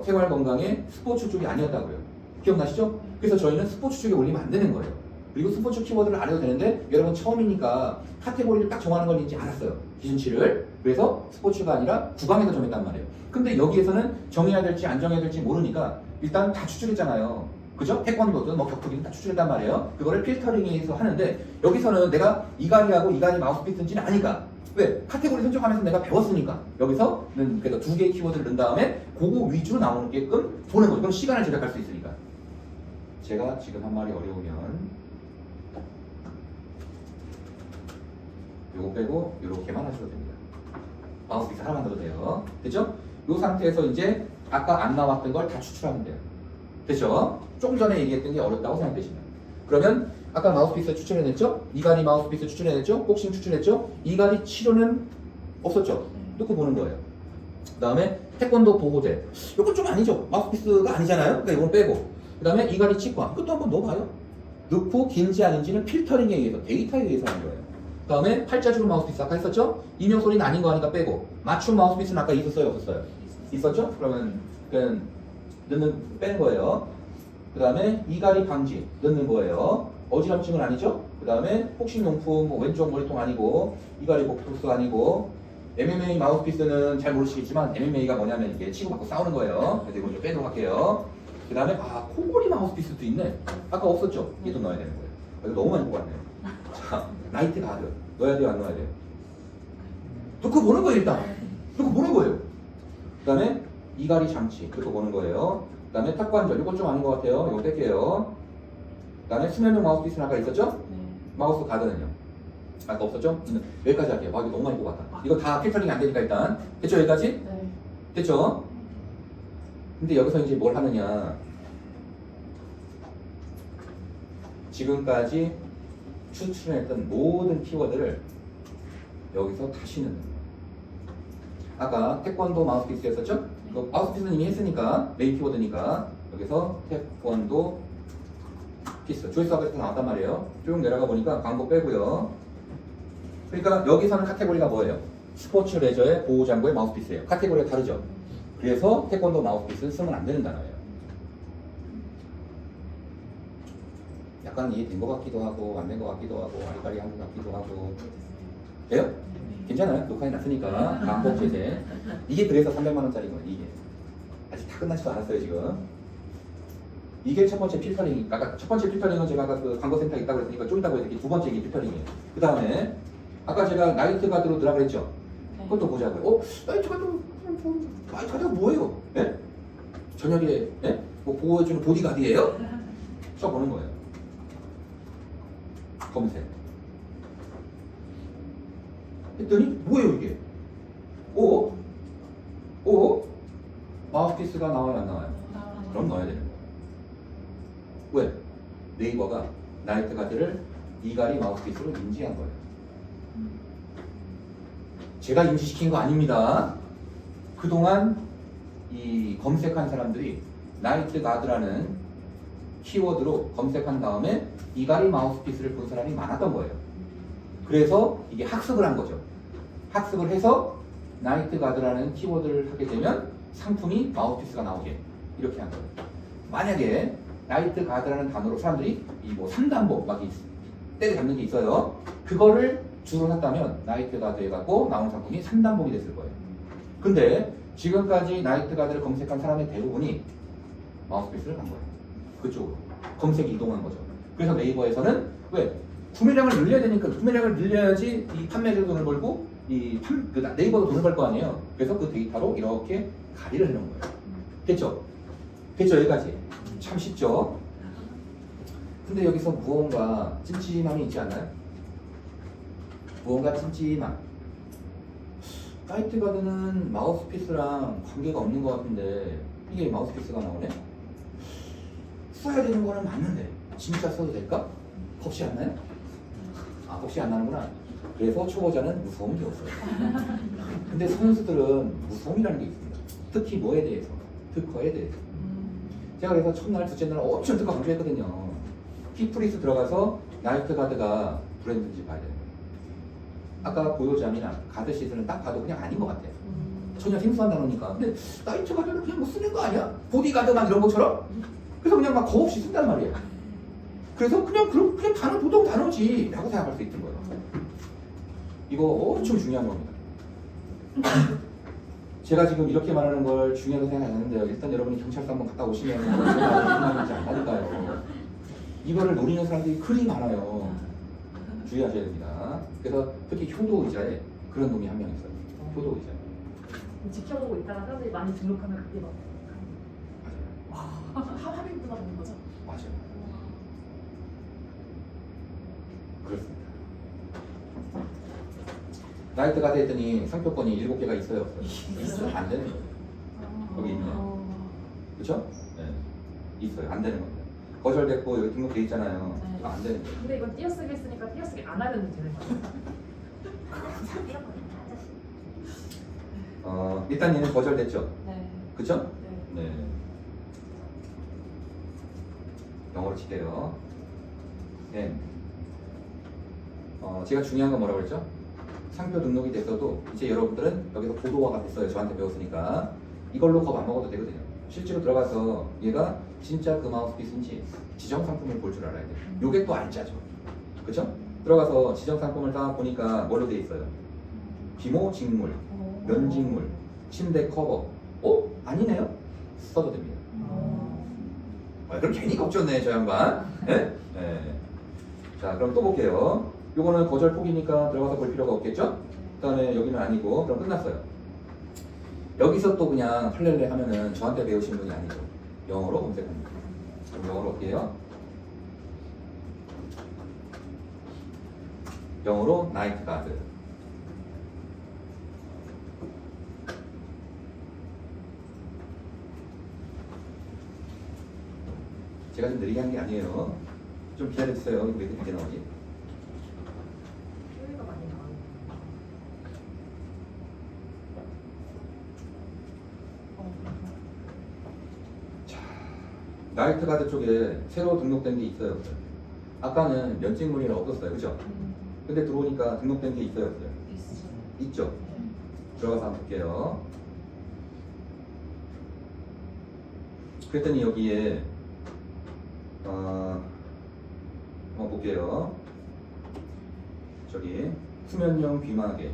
생활건강에 스포츠 쪽이 아니었다고요. 기억나시죠? 그래서 저희는 스포츠 쪽에 올리면 안 되는 거예요. 그리고 스포츠 키워드를 안 해도 되는데 여러분 처음이니까 카테고리를 딱 정하는 건 이제 알았어요. 기준치를. 그래서 스포츠가 아니라 구강에서 정했단 말이에요. 근데 여기에서는 정해야 될지 안 정해야 될지 모르니까 일단 다 추출했잖아요. 그죠? 태권도든 뭐 격투기든 다 추출했단 말이에요. 그거를 필터링해서 하는데 여기서는 내가 이가리하고 이가리 마우스피스인지는 아니까. 왜? 카테고리 선정하면서 내가 배웠으니까 여기서는 그래서 두 개의 키워드를 넣은 다음에 그거 위주로 나오게끔 보는 거죠. 그럼 시간을 절약할 수 있으니까. 제가 지금 한 말이 어려우면 요거 빼고 요렇게만 하셔도 됩니다. 마우스피스 하나만 넣어도 돼요. 됐죠? 요 상태에서 이제 아까 안 나왔던 걸 다 추출하면 돼요. 됐죠? 조금 전에 얘기했던 게 어렵다고 생각되시면. 그러면 아까 마우스피스 추출해냈죠? 이가리 마우스피스 추출해냈죠? 복싱 추출했죠? 이가리 치료는 없었죠? 넣고 보는 거예요. 그 다음에 태권도 보호대. 이건 좀 아니죠? 마우스피스가 아니잖아요? 그러니까 이건 빼고. 그 다음에 이가리 치과. 이것도 한번 넣어봐요. 넣고 긴지 아닌지는 필터링에 의해서, 데이터에 의해서 하는 거예요. 그 다음에 팔자주름 마우스피스 아까 했었죠? 이명소리는 아닌 거 하니까 빼고. 맞춤 마우스피스는 아까 있었어요? 없었어요? 있었죠? 그러면 그냥 빼는 거예요. 그 다음에 이가리 방지 넣는 거예요. 어지럼증은 아니죠? 그 다음에 복싱용품 뭐 왼쪽 머리통 아니고 이가리 복토스 아니고 MMA 마우스피스는 잘 모르시겠지만 MMA가 뭐냐면 이게 치고받고 싸우는 거예요. 그래서 이거 좀 빼도록 할게요. 그 다음에 코골이 마우스피스도 있네. 아까 없었죠? 얘도 넣어야 되는 거예요. 이거 너무 많이 뽑았네요. 자, 나이트 가드 넣어야 돼요? 안 넣어야 돼요? 넣고 보는 거예요 일단. 넣고 보는 거예요. 그 다음에 이가리 장치 그거 보는 거예요. 그 다음에 턱관절 이건 좀 아닌 것 같아요. 이거 뺄게요. 그 다음에 수면용 마우스피스는 아까 있었죠? 네. 마우스 가드는요? 아까 없었죠? 여기까지 할게요. 이거 너무 많이 뽑았다. 이거 다 필터링이 안 되니까 일단 됐죠? 여기까지? 네. 됐죠? 근데 여기서 이제 뭘 하느냐, 지금까지 추출했던 모든 키워드를 여기서 다시 넣는 거예요. 아까 태권도 마우스피스였었죠? 그 마우스피스는 이미 했으니까 메인 키워드니까 여기서 태권도 피스 조회수 아까 나왔단 말이에요. 쭉 내려가 보니까 광고 빼고요. 그러니까 여기서는 카테고리가 뭐예요? 스포츠 레저의 보호장구의 마우스피스예요. 카테고리가 다르죠? 그래서 태권도 마우스피스는 쓰면 안 되는 단어예요. 약간 이해된 것 같기도 하고 안 된 것 같기도 하고 아리까리한 것 같기도 하고 돼요? 괜찮아요? 녹화해 놨으니까 반복 제재. 이게 그래서 300만 원짜리 거예요. 이게 아직 다 끝나지도 않았어요 지금. 이게 첫 번째 필터링. 아까 첫 번째 필터링은 제가 아까 그 광고센터에 있다고 그랬으니까 좀 있다고 했더니 두 번째 이게 필터링이에요. 그 다음에 아까 제가 나이트 가드로 들어가 그랬죠? 그것도 보자고요. 나이트 가드, 나이트 가드가 뭐예요? 예? 저녁에 예? 뭐 보호해주는 보디가드예요? 써보는 거예요. 검색. 했더니 뭐예요 이게? 오? 마우스피스가 나와요 안 나와요? 그럼 넣어야 되는 거예요. 왜? 네이버가 나이트 가드를 이갈이 마우스피스로 인지한 거예요. 제가 인지시킨 거 아닙니다. 그동안 이 검색한 사람들이 나이트 가드라는 키워드로 검색한 다음에 이갈이 마우스피스를 본 사람이 많았던 거예요. 그래서 이게 학습을 한 거죠. 학습을 해서 나이트 가드라는 키워드를 하게 되면 상품이 마우스피스가 나오게 이렇게 한 거예요. 만약에 나이트 가드라는 단어로 사람들이 이 뭐 3단복 막 때를 잡는 게 있어요. 그거를 주로 샀다면 나이트 가드 해갖고 나온 상품이 3단복이 됐을 거예요. 근데 지금까지 나이트 가드를 검색한 사람의 대부분이 마우스피스를 간 거예요. 그쪽으로 검색이 이동한 거죠. 그래서 네이버에서는 왜? 구매량을 늘려야 되니까 구매량을 늘려야지 이 판매자도 돈을 벌고 그 네이버도 돈을 벌 거 아니에요. 그래서 그 데이터로 이렇게 가리를 해놓은 거예요. 됐죠? 됐죠? 여기까지. 참 쉽죠? 근데 여기서 무언가 찜찜함이 있지 않나요? 무언가 찜찜함. 나이트 가드는 마우스피스랑 관계가 없는 것 같은데 이게 마우스피스가 나오네? 써야 되는 거는 맞는데 진짜 써도 될까? 겁이 안 나요? 아, 겁이 안 나는구나. 그래서 초보자는 무서운 게 없어요. 근데 선수들은 무서움이라는 게 있습니다. 특히 뭐에 대해서? 특허에 대해서. 제가 그래서 첫날, 둘째 날 엄청 특허 강조했거든요. 키프리스 들어가서 나이트 가드가 브랜드인지 봐야 돼요. 아까 보요잠이나 가드 시즌은 딱 봐도 그냥 아닌 것 같아요. 전혀 생소한 단어니까. 근데 나이트 가드는 그냥 뭐 쓰는 거 아니야? 보디가드만 이런 것처럼? 그래서 그냥 막 겁 없이 쓴단 말이에요. 그래서 그냥 단어 보통 단어지 라고 생각할 수 있는 거예요. 이거 엄청 중요한 겁니다. 제가 지금 이렇게 말하는 걸 중요하다고 생각하지 않는데요. 일단 여러분이 경찰서 한번 갔다 오시면 무슨 말인지 안다니까요. 이거를 노리는 사람들이 그리 많아요. 주의하셔야 됩니다. 그래서 특히 효도 의자에 그런 놈이 한 명 있어요. 효도 의자. 지켜보고 있다가 사람들이 많이 등록하면 그때 막 맞아요. 합의구나 보는 거죠? 맞아요. 그렇습니다. 나이트 가드 했더니 상표권이 7개가 있어요, 없어요? 안 되는 거예요. 거기 있네요. 그렇죠? 네. 있어요. 안 되는 겁니다. 거절됐고 여기 등록돼 있잖아요. 이거 안 되는 거예요. 근데 이건 띄어쓰기 했으니까 띄어쓰기 안 하면 되는 거예요. 일단 얘는 거절됐죠? 네. 그렇죠? 네. 네. 영어로 칠게요. 네. 제가 중요한 건 뭐라고 그랬죠? 상표 등록이 됐어도 이제 여러분들은 여기서 보도화가 됐어요. 저한테 배웠으니까 이걸로 겁 안 먹어도 되거든요. 실제로 들어가서 얘가 진짜 그 마우스피스인지 지정 상품을 볼 줄 알아야 돼요. 요게 또 알짜죠. 그쵸? 들어가서 지정 상품을 딱 보니까 뭘로 돼 있어요? 비모 직물, 면직물, 침대 커버. 아니네요? 써도 됩니다. 그럼 괜히 걱정네 저 양반. 네? 네. 자, 그럼 또 볼게요. 요거는 거절 포기니까 들어가서 볼 필요가 없겠죠? 그 다음에 여기는 아니고 그럼 끝났어요. 여기서 또 그냥 할렐레 하면은 저한테 배우신 분이 아니죠. 영어로 검색합니다. 그럼 영어로 할게요. 영어로 나이트 가드. 제가 좀 느리게 한 게 아니에요. 좀 기다려주세요. 왜 이렇게 늦게 나오지? 소리가 많이 나와요. 자, 나이트 가드 쪽에 새로 등록된 게 있어요, 없어요? 아까는 면직물이라 없었어요, 그죠? 근데 들어오니까 등록된 게 있어요, 없어요? 있죠? 들어가서 한번 볼게요. 그랬더니 여기에 한번 볼게요. 저기 수면용 귀마개,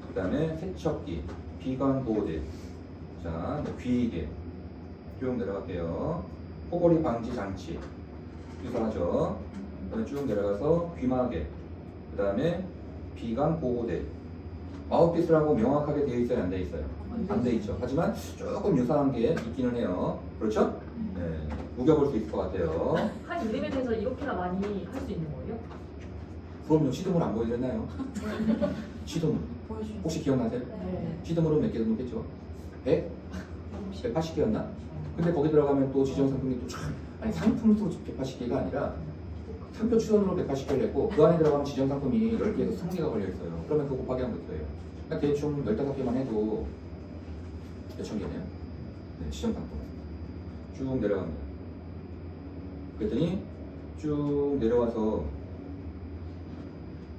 그 다음에 세척기, 비강 보호대, 자 귀이개 쭉 내려갈게요. 코골이 방지 장치 유사하죠. 그다음에 쭉 내려가서 귀마개, 그 다음에 비강 보호대. 마우스피스라고 명확하게 되어 있어요, 안 되어 있어요? 안 되어 있죠. 하지만 조금 유사한 게 있기는 해요. 그렇죠? 네, 우겨볼 수 있을 것 같아요. 한 밀리미터에서 이렇게나 많이 할 수 있는 거예요? 그럼요. 시드물 안 보여드렸나요? 시드물 보여주세요. 혹시 기억나세요? 네. 시드물은 몇 개 넘겠죠? 100? 180개였나? 근데 거기 들어가면 또 지정 상품이 또 참, 아니 상품 수 180개가 아니라 상표 추천으로 180개를 했고 그 안에 들어가면 지정 상품이 10개에서 20개가 걸려있어요. 그러면 그거 곱하기 하면 됐어요. 그러니까 대충 15개만 해도 몇천 개네요. 네, 지정 상품 쭉 내려갑니다. 그랬더니 쭉 내려와서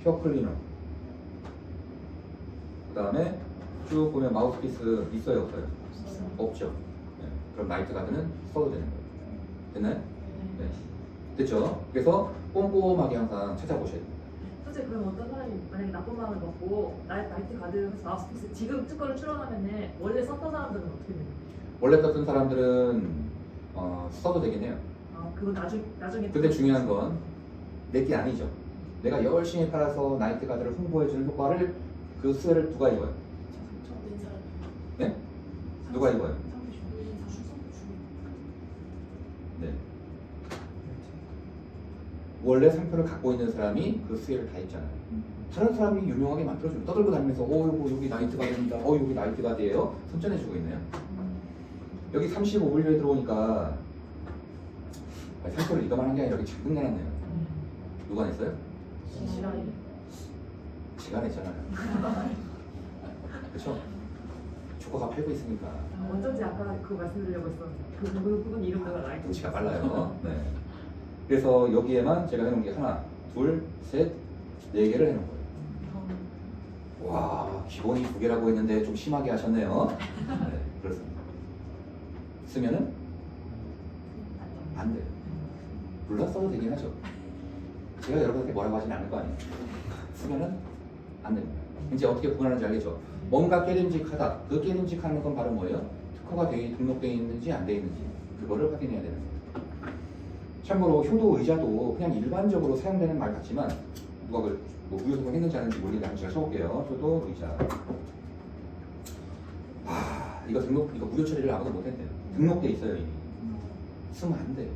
혀 클리너, 그 다음에 쭉 보면 마우스피스 있어요, 없어요? 없죠. 네. 그럼 나이트 가드는 써도 되는 거예요. 됐나요? 네. 됐죠? 그래서 꼼꼼하게 항상 찾아보셔야 돼요. 선생님 그럼 어떤 사람이 만약에 나쁜 마음을 먹고 나이트 가드 마우스피스 지금 특허를 출원하면은 원래 썼던 사람들은 어떻게 돼요? 원래 썼던 사람들은 써도 되긴 해요. 아 그건 나중에 근데 중요한 건 내게 아니죠. 내가 열심히 팔아서 나이트 가드를 홍보해주는 효과를 그 수혜를 누가 입어요? 네? 누가 입어요? 네. 원래 상표를 갖고 있는 사람이 그 수혜를 다 입잖아요. 다른 사람이 유명하게 만들어줘요. 떠들고 다니면서 요거 여기 나이트 가드입니다. 여기 나이트 가드예요. 선전해주고 있네요. 여기 35분류에 들어오니까 상표를 이거만 한 게 아니라 여기 잔뜩 내놨네요. 누가 냈어요? 시간이 제가 냈잖아요. 그렇죠? 조커가 팔고 있으니까 어쩐지 아까 그거 말씀드리려고 했었는데 그분 이름도 나이트 눈치가 빨라요. 네. 그래서 여기에만 제가 해놓은 게 하나, 둘, 셋, 네 개를 해놓은 거예요. 와, 기본이 2개라고 했는데 좀 심하게 하셨네요. 네, 그렇습니다. 쓰면은 안 돼요. 물론 써도 되긴 하죠. 제가 여러분한테 뭐라고 하진 않을 거 아니에요. 쓰면은 안 됩니다. 이제 어떻게 구분하는지 알겠죠? 뭔가 깨림직하다. 그 깨림직하는 건 바로 뭐예요? 특허가 등록되어 있는지 안 되어 있는지 그거를 확인해야 되는 거예요. 참고로 효도 의자도 그냥 일반적으로 사용되는 말 같지만 누가 뭐 무효소송 했는지 안 했는지 모르겠는데 제가 쳐볼게요. 효도 의자. 이거 무효 처리를 아무도 못했대요. 등록돼 있어요 이미. 쓰면 안 돼요.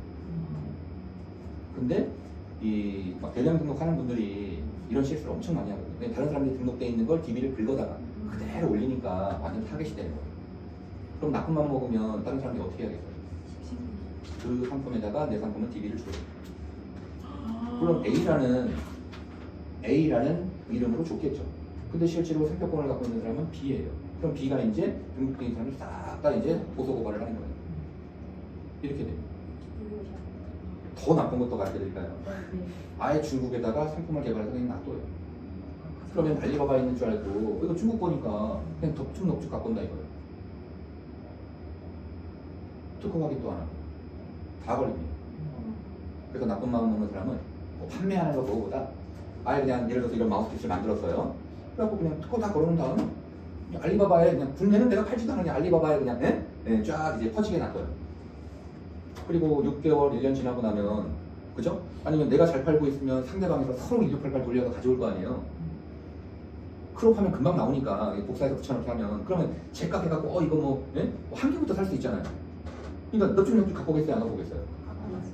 근데 막 대량 등록하는 분들이 이런 실수를 엄청 많이 하거든요. 다른 사람들이 등록돼 있는 걸 DB를 긁어다가 그대로 올리니까 완전 타겟이 되는 거예요. 그럼 나쁜 맘 먹으면 다른 사람들이 어떻게 하겠어요? 그 상품에다가 내 상품은 DB를 줘요. 물론 A라는 이름으로 좋겠죠. 근데 실제로 상표권을 갖고 있는 사람은 B예요. 그럼 B가 이제 등록된 사람이 싹 다 이제 고소 고발을 하는 거예요. 이렇게 됩니다. 더 나쁜 것도 가르쳐 드릴까요? 아예 중국에다가 상품을 개발해서 그냥 놔둬요. 그러면 알리바바 있는 줄 알고 이거 중국 거니까 그냥 넙죽 갖고 온다 이거예요. 특허 확인도 안 하고 다 걸립니다. 그래서 나쁜 마음 먹는 사람은 뭐 판매하는 거 그거보다 아예 그냥 예를 들어서 이런 마우스피스를 만들었어요. 그래갖고 그냥 특허 다 걸어놓은 다음 그냥 알리바바에 그냥 국내는 내가 팔지도 않으니 알리바바에 그냥 쫙 이제 퍼지게 놔둬요. 그리고 6개월, 1년 지나고 나면 그죠? 아니면 내가 잘 팔고 있으면 상대방에서 서로 2688 돌려서 가져올 거 아니에요. 크롭하면 금방 나오니까 복사해서 붙여넣기 하면 그러면 제값 해갖고 이거 뭐 한 개부터 살 수 있잖아요. 그러니까 넙죽 갖고 오겠어요? 안 갖고 오겠어요?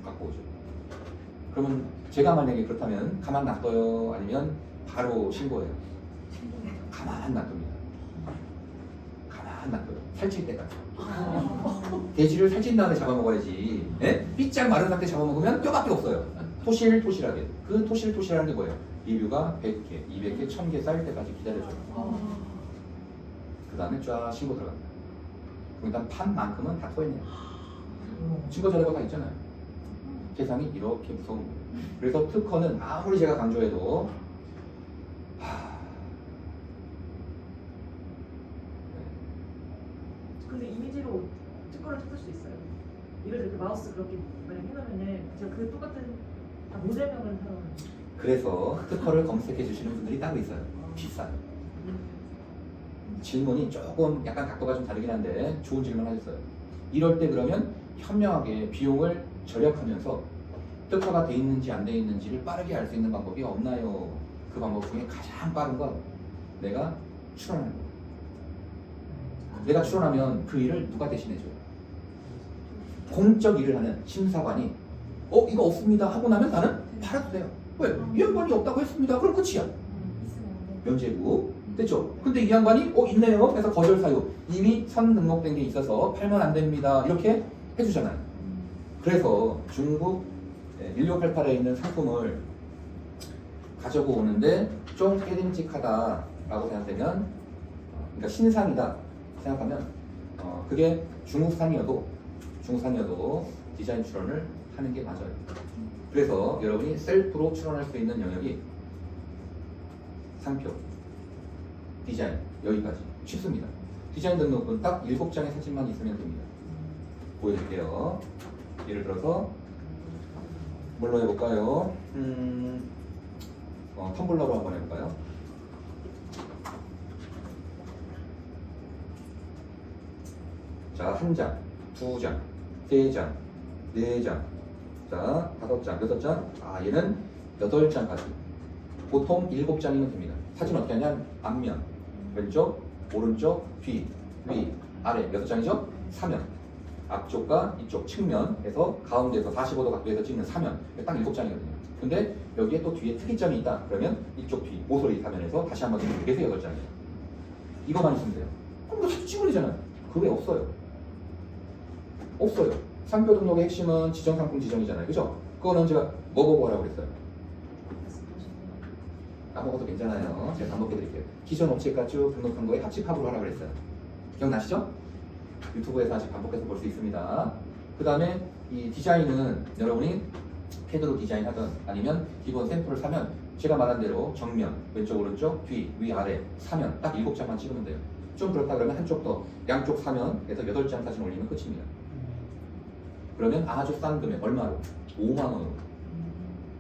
갖고 오죠. 그러면 제가 만약에 그렇다면 가만 놔둬요? 아니면 바로 신고해요? 가만 놔둡니다. 가만 놔둬요. 살찔 때까지. 돼지를 살찐 다음에 잡아먹어야지. 삐짝 마른 상태 잡아먹으면 뼈밖에 없어요. 토실토실하게. 그 토실토실한 게 뭐예요? 리뷰가 100개, 200개, 1000개 쌓일 때까지 기다려줘요. 그 다음에 쫙 신고 들어갑니다. 일단 판만큼은 다 토해내요. 증거 자료가 다 있잖아요. 세상이 이렇게 무서운 거예요. 그래서 특허는 아무리 제가 강조해도 근데 이미지로 특허를 찾을 수 있어요? 이를 이렇게 마우스 그렇게 만약 해놓으면은 제가 그 똑같은 모델명을 사용하는 그래서 특허를 검색해 주시는 분들이 따로 있어요. 비싸요. 질문이 조금 약간 각도가 좀 다르긴 한데 좋은 질문 하셨어요. 이럴 때 그러면 현명하게 비용을 절약하면서 특허가 돼 있는지 안 돼 있는지를 빠르게 알 수 있는 방법이 없나요? 그 방법 중에 가장 빠른 건 내가 출원하는 거예요. 내가 출원하면 그 일을 누가 대신해줘요? 공적 일을 하는 심사관이 이거 없습니다 하고 나면 나는 팔아도 돼요. 왜? 이 양반이 없다고 했습니다. 그럼 끝이야. 있으면 안 돼. 면제부 됐죠? 근데 이 양반이 있네요. 그래서 거절 사유 이미 선 등록된 게 있어서 팔면 안 됩니다. 이렇게 해주잖아요. 그래서 중국 1688에 있는 상품을 가지고 오는데 좀 깨림직하다라고 생각되면 그러니까 신상이다 생각하면 그게 중국산이어도 디자인 출원을 하는 게 맞아요. 그래서 여러분이 셀프로 출원할 수 있는 영역이 상표, 디자인 여기까지 쉽습니다. 디자인 등록은 딱 7장의 사진만 있으면 됩니다. 보여드릴게요. 예를 들어서 뭘로 해볼까요? 텀블러로 한번 해볼까요? 자, 1장, 2장, 3장, 4장, 자, 5장, 6장, 얘는 8장까지. 보통 7장이면 됩니다. 사진 어떻게 하냐면 앞면, 왼쪽, 오른쪽, 뒤, 위, 아래 6장이죠? 사면, 앞쪽과 이쪽 측면에서 가운데에서 45도 각도에서 찍는 사면, 딱 7장이거든요. 근데 여기에 또 뒤에 특이점이 있다. 그러면 이쪽 뒤, 모서리 사면에서 다시 한번 찍는 게 8장이에요. 이거만 있으면 돼요. 그럼 이거 사진 찍으면 되잖아요. 그게 없어요. 없어요. 상표 등록의 핵심은 지정상품 지정이잖아요. 그죠? 그거는 제가 뭐 보고 하라고 그랬어요? 까먹어도 괜찮아요. 제가 반복해 드릴게요. 기존 업체가 쭉 등록한 거에 합집합으로 하라고 그랬어요. 기억나시죠? 유튜브에서 아직 반복해서 볼 수 있습니다. 그 다음에 이 디자인은 여러분이 패드로 디자인하든 아니면 기본 샘플을 사면 제가 말한 대로 정면, 왼쪽, 오른쪽, 뒤, 위, 아래, 사면 딱 7장만 찍으면 돼요. 좀 그렇다 그러면 한쪽 더 양쪽 사면에서 8장 사진 올리면 끝입니다. 그러면 아주 싼 금액 얼마로? 5만 원으로.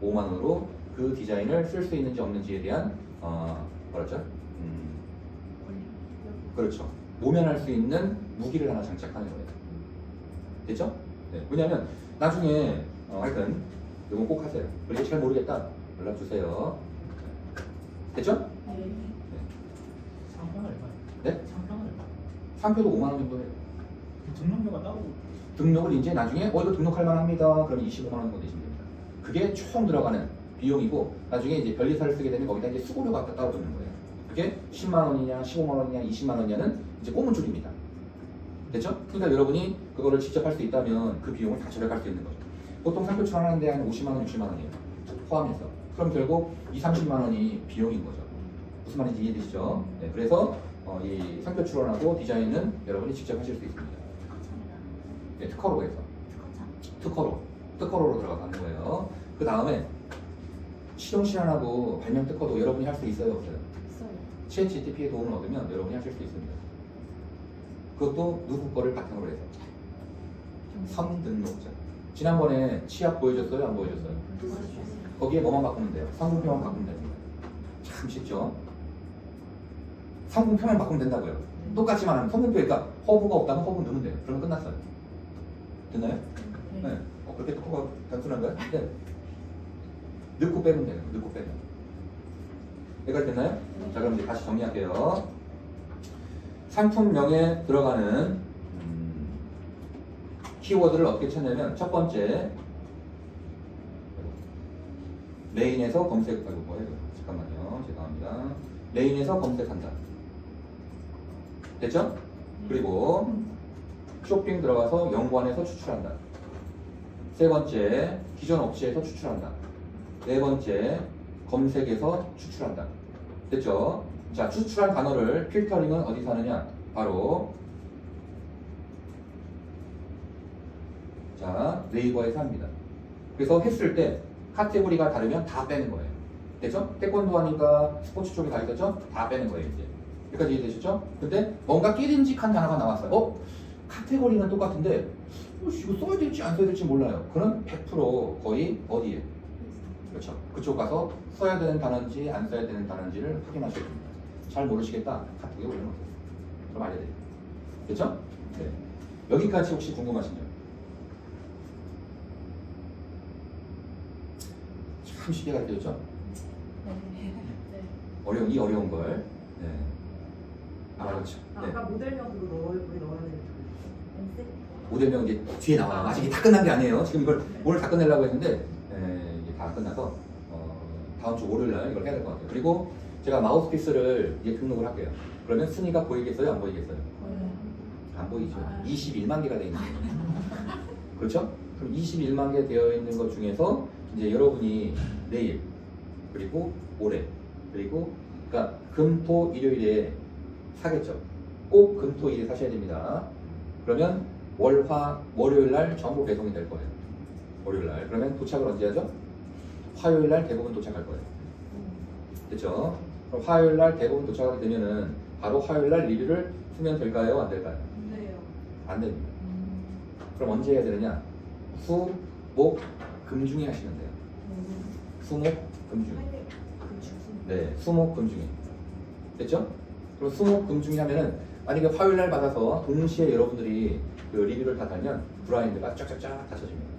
5만 원으로 그 디자인을 쓸 수 있는지 없는지에 대한 뭐랬죠? 그렇죠. 모면할 수 있는 무기를 하나 장착하는 거예요. 됐죠? 네. 왜냐하면 나중에 하여튼 이건 꼭 하세요. 그리고 잘 모르겠다 연락 주세요. 됐죠? 네. 상표는 얼마예요? 네? 상표는 얼마예요? 상표도 5만 원 정도 해요. 등록료가 따로 등록을 이제 나중에 이거 등록할 만합니다. 그러면 25만 원 정도 내시면 됩니다. 그게 총 들어가는 비용이고 나중에 이제 변리사를 쓰게 되면 거기다 이제 수고료가 따로 드는 거예요. 그게 10만 원이냐, 15만 원이냐, 20만 원이냐는 이제 꼬문줄입니다. 됐죠? 그러니까 여러분이 그거를 직접 할 수 있다면 그 비용을 다 절약할 수 있는 거죠. 보통 상표 출원하는데 한 50만 원, 60만 원이에요. 포함해서. 그럼 결국 2, 30만 원이 비용인 거죠. 무슨 말인지 이해되시죠? 네, 그래서 이 상표 출원하고 디자인은 여러분이 직접 하실 수 있습니다. 네, 특허로 해서. 특허로 들어가서 하는 거예요. 그 다음에 시동 실현하고 발명 특허도 여러분이 할 수 있어요, 없어요? 있어요. 챗 GTP의 도움을 얻으면 여러분이 하실 수 있습니다. 그것도 누구 거를 바탕으로 해서. 선등록자. 지난번에 치약 보여줬어요? 안 보여줬어요? 거기에 뭐만 바꾸면 돼요? 성분표만 바꾸면 됩니다. 참 쉽죠? 성분표만 바꾸면 된다고요. 똑같지만 하면 성분표, 그러니까 허브가 없다면 허브 넣으면 돼요. 그러면 끝났어요. 됐나요? 네. 그렇게 특허가 단순한가요? 네. 넣고 빼면 돼요. 넣고 빼면. 여기까지 됐나요? 자, 그럼 이제 다시 정리할게요. 상품명에 들어가는 키워드를 어떻게 찾냐면 첫 번째 메인에서 검색, 잠깐만요. 죄송합니다. 메인에서 검색한다. 됐죠? 그리고 쇼핑 들어가서 연관해서 추출한다. 세 번째, 기존 업체에서 추출한다. 네 번째, 검색에서 추출한다. 됐죠? 자, 추출한 단어를 필터링은 어디서 하느냐? 바로 자, 네이버에서 합니다. 그래서 했을 때 카테고리가 다르면 다 빼는 거예요. 됐죠? 태권도 하니까 스포츠 쪽에 다 있었죠? 다 빼는 거예요, 이제. 여기까지 이해되셨죠? 근데 뭔가 끼림직한 단어가 나왔어요. 카테고리는 똑같은데 이거 써야 될지 안 써야 될지 몰라요. 그럼 100% 거의 어디에? 그렇죠. 그쪽 가서 써야 되는 단어인지 안 써야 되는 단어인지를 확인하셔야 됩니다. 잘 모르시겠다. 카톡에 올려놓으세요. 그럼 알려드릴게요. 됐죠? 네. 여기까지 혹시 궁금하신 점? 참 쉽게 가르쳐줬죠? 네. 이 어려운 걸. 네. 알아봤죠? 네. 아까 모델명 그거 넣어야 되는 모델명 이제 뒤에 나와요. 아직 이게 다 끝난 게 아니에요. 지금 이걸 오늘 다 끝내려고 했는데 이게 다 끝나서 다음 주 월요일 날 이걸 해야 될 것 같아요. 그리고 제가 마우스피스를 이제 등록을 할게요. 그러면 순위가 보이겠어요? 안 보이겠어요? 안 보이죠. 21만 개가 되어 있는 거예요. 그렇죠? 그럼 21만 개 되어 있는 것 중에서 이제 여러분이 내일 그리고 모레 그리고 그러니까 금, 토, 일요일에 사겠죠. 꼭 금, 토, 일에 사셔야 됩니다. 그러면 월, 화, 월요일 날 전부 배송이 될 거예요. 월요일 날. 그러면 도착을 언제 하죠? 화요일 날 대부분 도착할 거예요. 됐죠? 그럼 화요일 날 대부분 도착하게 되면은 바로 화요일 날 리뷰를 쓰면 될까요? 안 될까요? 네요. 안 됩니다. 그럼 언제 해야 되느냐? 수, 목, 금 중에 하시면 돼요. 수, 목, 금 중에. 네, 수, 목, 금 중에. 됐죠? 그럼 수, 목, 금 중에 하면은 만약에 화요일 날 받아서 동시에 여러분들이 그 리뷰를 다 달면 브라인드가 쫙쫙쫙 닫혀집니다.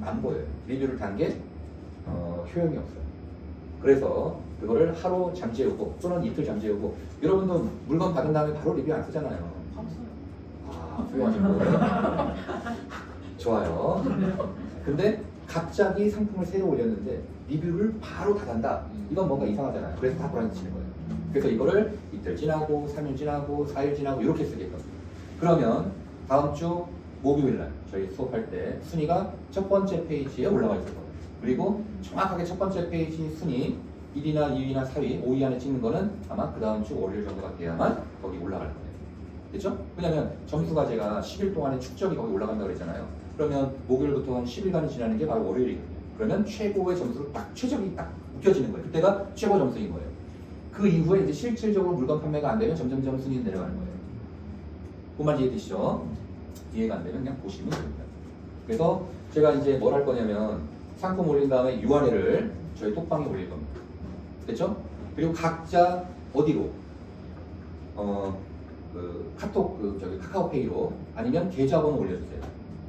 안 보여요. 리뷰를 단 게 효용이 없어요. 그래서 그거를 하루 잠재우고 또는 이틀 잠재우고 여러분도 물건 받은 다음에 바로 리뷰 안 쓰잖아요. 아, 훌륭하시고 좋아요. 근데 갑자기 상품을 새로 올렸는데 리뷰를 바로 닫았다. 이건 뭔가 이상하잖아요. 그래서 다 브라인드 치는 거예요. 그래서 이거를 이틀 지나고 3일 지나고 4일 지나고 이렇게 쓰게끔. 그러면 다음 주 목요일 날 저희 수업할 때 순위가 첫 번째 페이지에 올라가 있을 거예요. 그리고 정확하게 첫 번째 페이지 순위 1위나 2위나 4위, 5위 안에 찍는 거는 아마 그 다음 주 월요일 정도가 돼야만 거기 올라갈 거예요. 됐죠? 왜냐면 점수가 제가 10일 동안의 축적이 거기 올라간다고 그랬잖아요. 그러면 목요일부터 한 10일간이 지나는 게 바로 월요일이거든요. 그러면 최고의 점수로 딱 최적이 딱 웃겨지는 거예요. 그때가 최고 점수인 거예요. 그 이후에 이제 실질적으로 물건 판매가 안 되면 점점점 순위는 내려가는 거예요. 그 말 이해되시죠? 이해가 안 되면 그냥 보시면 됩니다. 그래서 제가 이제 뭘 할 거냐면 상품 올린 다음에 URL을 저희 톡방에 올릴 겁니다. 됐죠? 그리고 각자 어디로? 카톡 저기 카카오페이로 아니면 계좌번호 올려주세요.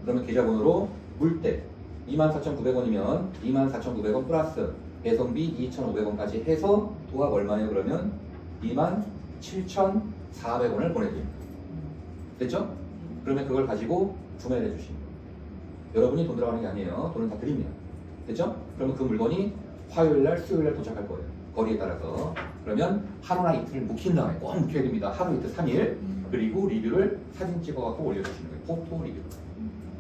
그러면 계좌번호로 물때 24,900원이면 24,900원 플러스 배송비 2,500원까지 해서 도합 얼마예요? 그러면 27,400원을 보내드립니다. 됐죠? 그러면 그걸 가지고 구매를 해주시면 돼요. 여러분이 돈 들어가는 게 아니에요. 돈은 다 드립니다. 됐죠? 그러면 그 물건이 화요일날, 수요일날 도착할 거예요. 거리에 따라서. 그러면 하루나 이틀 묵힌 다음에 꼭 묵혀야 됩니다. 하루, 이틀, 3일. 그리고 리뷰를 사진 찍어갖고 올려주시는 거예요. 포토 리뷰.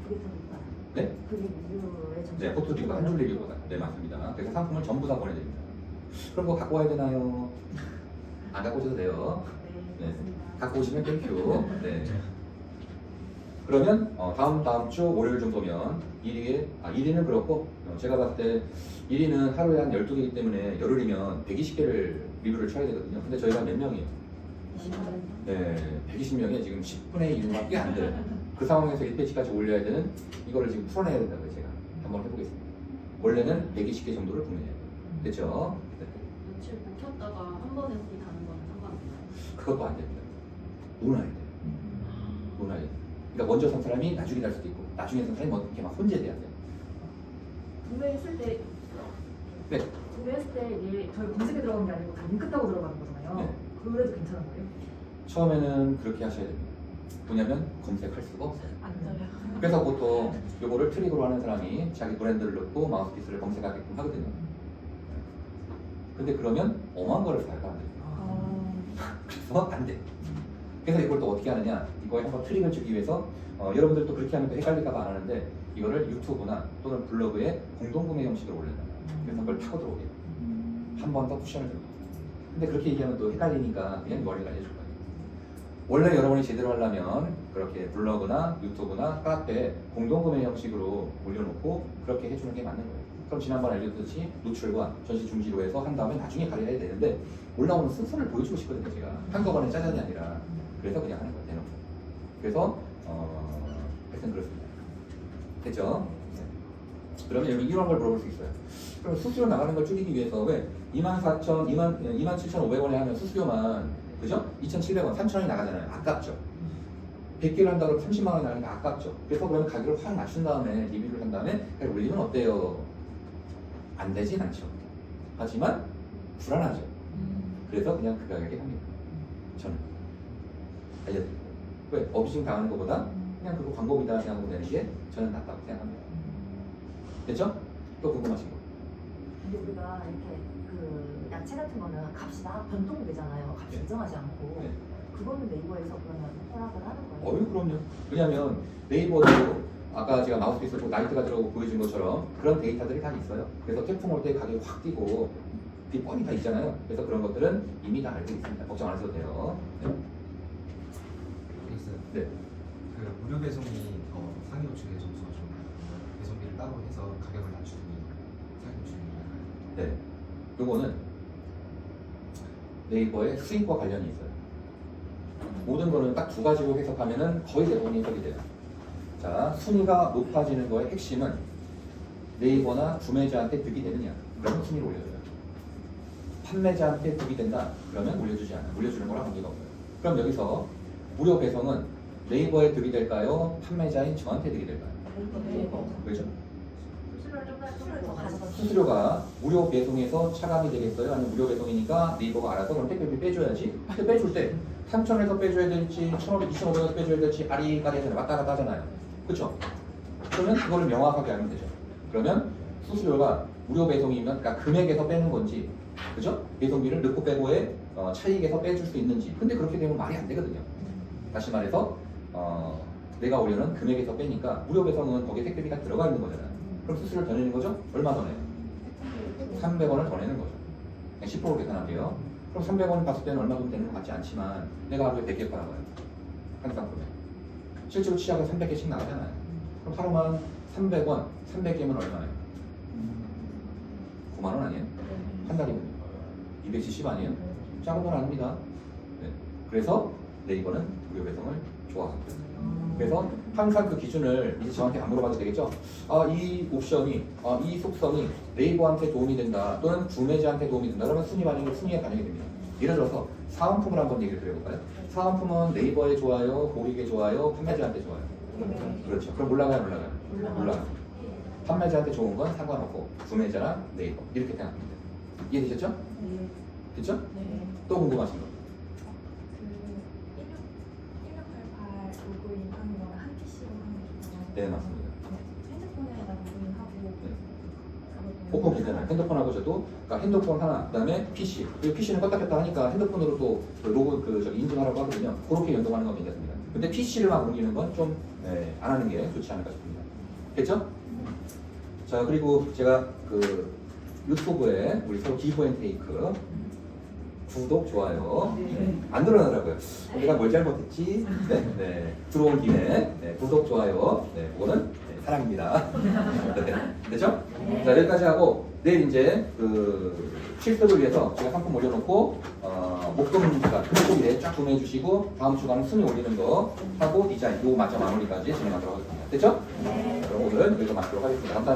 그게 더 높아요. 네? 그게 리뷰의 점수. 네, 포토 리뷰가 한 줄 리뷰보다. 네, 맞습니다. 그래서 상품을 전부 다 보내드립니다. 그럼 그거 갖고 와야 되나요? 안 갖고 오셔도 돼요. 네, 네. 맞습니다. 갖고 오시면 땡큐. 네. 그러면 다음 주 월요일 정도면 1위는 그렇고 제가 봤을 때 1위는 하루에 한 12개이기 때문에 열흘이면 120개를 리뷰를 쳐야 되거든요. 근데 저희가 몇 명이에요? 20만. 네, 120명에 지금 10분의 1밖에 안 돼요. 그 상황에서 1페이지까지 올려야 되는 이거를 지금 풀어내야 된다고요. 제가 한번 해보겠습니다. 원래는 120개 정도를 구매해요. 됐죠? 네. 며칠 묵혔다가 한 번에 후기 다는 건 상관없나요? 그것도 안 됩니다. 논아야 돼요. 논아야 돼요. 그러니까 먼저 산 사람이 나중에 달 수도 있고 나중에 산 사람이 이렇게 막 혼재돼야 돼요. 구매했을 때 네. 구매했을 때 이게 저희 검색에 들어간 게 아니고 다 링크 따고 들어가는 거잖아요. 네. 그래도 괜찮은 거예요? 처음에는 그렇게 하셔야 됩니다. 왜냐면 검색할 수가 없어요. 안 돼요. 그래서 보통 요거를 트릭으로 하는 사람이 자기 브랜드를 넣고 마우스피스를 검색하게끔 하거든요. 근데 그러면 엄한 거를 사야가 안 돼요. 그래서 안 돼. 그래서 이걸 또 어떻게 하느냐, 이거에 한번 트릭을 주기 위해서 여러분들도 그렇게 하면 또 헷갈릴까봐 안 하는데 이거를 유튜브나 또는 블로그에 공동구매 형식으로 올린다. 그래서 그걸 타고 들어오게 한 번 더 쿠션을 들고. 근데 그렇게 얘기하면 또 헷갈리니까 그냥 머리를 알려줄 거예요. 원래 여러분이 제대로 하려면 그렇게 블로그나 유튜브나 카페에 공동구매 형식으로 올려놓고 그렇게 해주는 게 맞는 거예요. 그럼 지난번 알려드렸듯이 노출과 전시 중지로 해서 한 다음에 나중에 관리해야 되는데 올라오는 순서를 보여주고 싶거든요. 제가 한꺼번에 짜잔이 아니라. 그래서 그냥 하는 거예요. 대놓고. 그래서 하여튼 그렇습니다. 됐죠? 그러면 여기 이런 걸 물어볼 수 있어요. 그럼 수수료 나가는 걸 줄이기 위해서 왜 27,500원에 하면 수수료만 그죠? 2,700원, 3,000원이 나가잖아요. 아깝죠. 100개를 한다고 30만 원이 나가니까 아깝죠. 그래서 그러면 가격을 확 낮춘 다음에 리뷰를 한 다음에 가격 올리면 어때요? 안 되진 않죠. 하지만 불안하죠. 그래서 그냥 그 가격에 합니다. 저는 알려드릴게요. 왜? 어비징 당하는 것보다 그냥 그거 광고비다 생각하고 내는 게 저는 낫다고 생각합니다. 됐죠? 또 궁금하신 거? 근데 우리가 이렇게 그 야채 같은 거는 값이 다 변동되잖아요. 값이 네. 일정하지 않고. 네. 그거는 네이버에서 그러면 허락을 하는 거예요? 어유 그럼요. 왜냐하면 네이버도 아까 제가 마우스피스 나이트가 들어오고 보여준 것처럼 그런 데이터들이 다 있어요. 그래서 태풍 올 때 가격이 확 뛰고 그 뻔히 다 있잖아요. 그래서 그런 것들은 이미 다 알고 있습니다. 걱정 안 하셔도 돼요. 네. 알겠어요. 네. 그 무료 배송이 더 상위 호출의 점수가 좀 배송비를 따로 해서 가격을 낮추는 상위 호출인가요? 네. 요거는 네이버의 수익과 관련이 있어요. 모든 거는 딱 두 가지로 해석하면은 거의 대부분이 해석이 돼요. 자, 순위가 높아지는 거의 핵심은 네이버나 구매자한테 득이 되느냐, 그러면 순위를 올려줘요. 판매자한테 득이 된다, 그러면 올려주지 않아요. 올려주는 거랑 관계가 없어요. 그럼 여기서 무료 배송은 네이버에 득이 될까요? 판매자인 저한테 득이 될까요? 네이버. 그렇죠? 수수료를 수수료를 더 가져가. 수수료가 무료 배송에서 차감이 되겠어요? 아니면 무료 배송이니까 네이버가 알아서 그럼 택배비 빼줘야지. 근데 빼줄 때 3,000원에서 빼줘야 될지 1,500, 2,500원에서 빼줘야 될지 아리까리 하잖아요. 왔다 갔다 하잖아요. 그렇죠? 그러면 그거를 명확하게 알면 되죠. 그러면 수수료가 무료 배송이면 그러니까 금액에서 빼는 건지 그죠? 배송비를 넣고 빼고의 차익에서 빼줄 수 있는지. 근데 그렇게 되면 말이 안 되거든요. 다시 말해서 내가 올려놓은 금액에서 빼니까 무료 배송은 거기에 택배비가 들어가 있는 거잖아요. 그럼 수수료를 더 내는 거죠? 얼마 더 내요? 300원을 더 내는 거죠. 10% 계산할게요. 그럼 300원 봤을 때는 얼마 돈 되는 것 같지 않지만 내가 하루에 100개 팔아봐요. 한 상품에. 실제로 치약은 300개씩 나가잖아요. 그럼 하루만 300원, 300개면 얼마예요? 9만 원 아니에요? 한 달이면 270 아니에요? 작은 돈 아닙니다. 네. 그래서 네이버는 무료 배송을 좋아합니다. 그래서 항상 그 기준을 이제 저한테 안 물어봐도 되겠죠? 이 옵션이, 이 속성이 네이버한테 도움이 된다 또는 구매자한테 도움이 된다 그러면 순위에 반영이 됩니다. 예를 들어서 사은품을 한번 얘기를 드려볼까요? 사은품은 네이버에 좋아요, 고객에 좋아요, 판매자한테 좋아요. 그렇죠. 그럼 올라가요? 올라가요. 판매자한테 좋은 건 상관없고 구매자랑 네이버 이렇게 생각합니다. 이해되셨죠? 네. 됐죠? 네. 또 궁금하신 거? 그 1688 로그인 하는 거는 한 PC로 하는 거잖아요. 네, 맞습니다. 핸드폰에다 로그인하고 네. 복권 괜찮아요. 핸드폰하고 저도 그러니까 핸드폰 하나, 그다음에 PC. 그리고 PC는 껐다 켰다 하니까 핸드폰으로 또 로고 인증하라고 하거든요. 그렇게 연동하는 건 괜찮습니다. 근데 PC를 막 옮기는 건 좀 안 하는 게 좋지 않을까 싶습니다. 됐죠? 자, 그리고 제가 그 유튜브에 우리 서로 기브앤테이크 구독, 좋아요 안 늘어나더라고요. 내가 뭘 잘못했지? 네. 들어온 김에 구독, 좋아요 그거는 사랑입니다. 네. 됐죠? 자, 여기까지 하고 내일 이제 그 실습을 위해서 제가 상품 올려놓고 목금가 금속에 쫙 구매해 주시고 다음 주간은 순위 올리는 거 하고 디자인 요거 맞춰 마무리까지 진행하도록 하겠습니다. 됐죠? 그럼 오늘은 여기서 마치도록 하겠습니다. 감사합니다.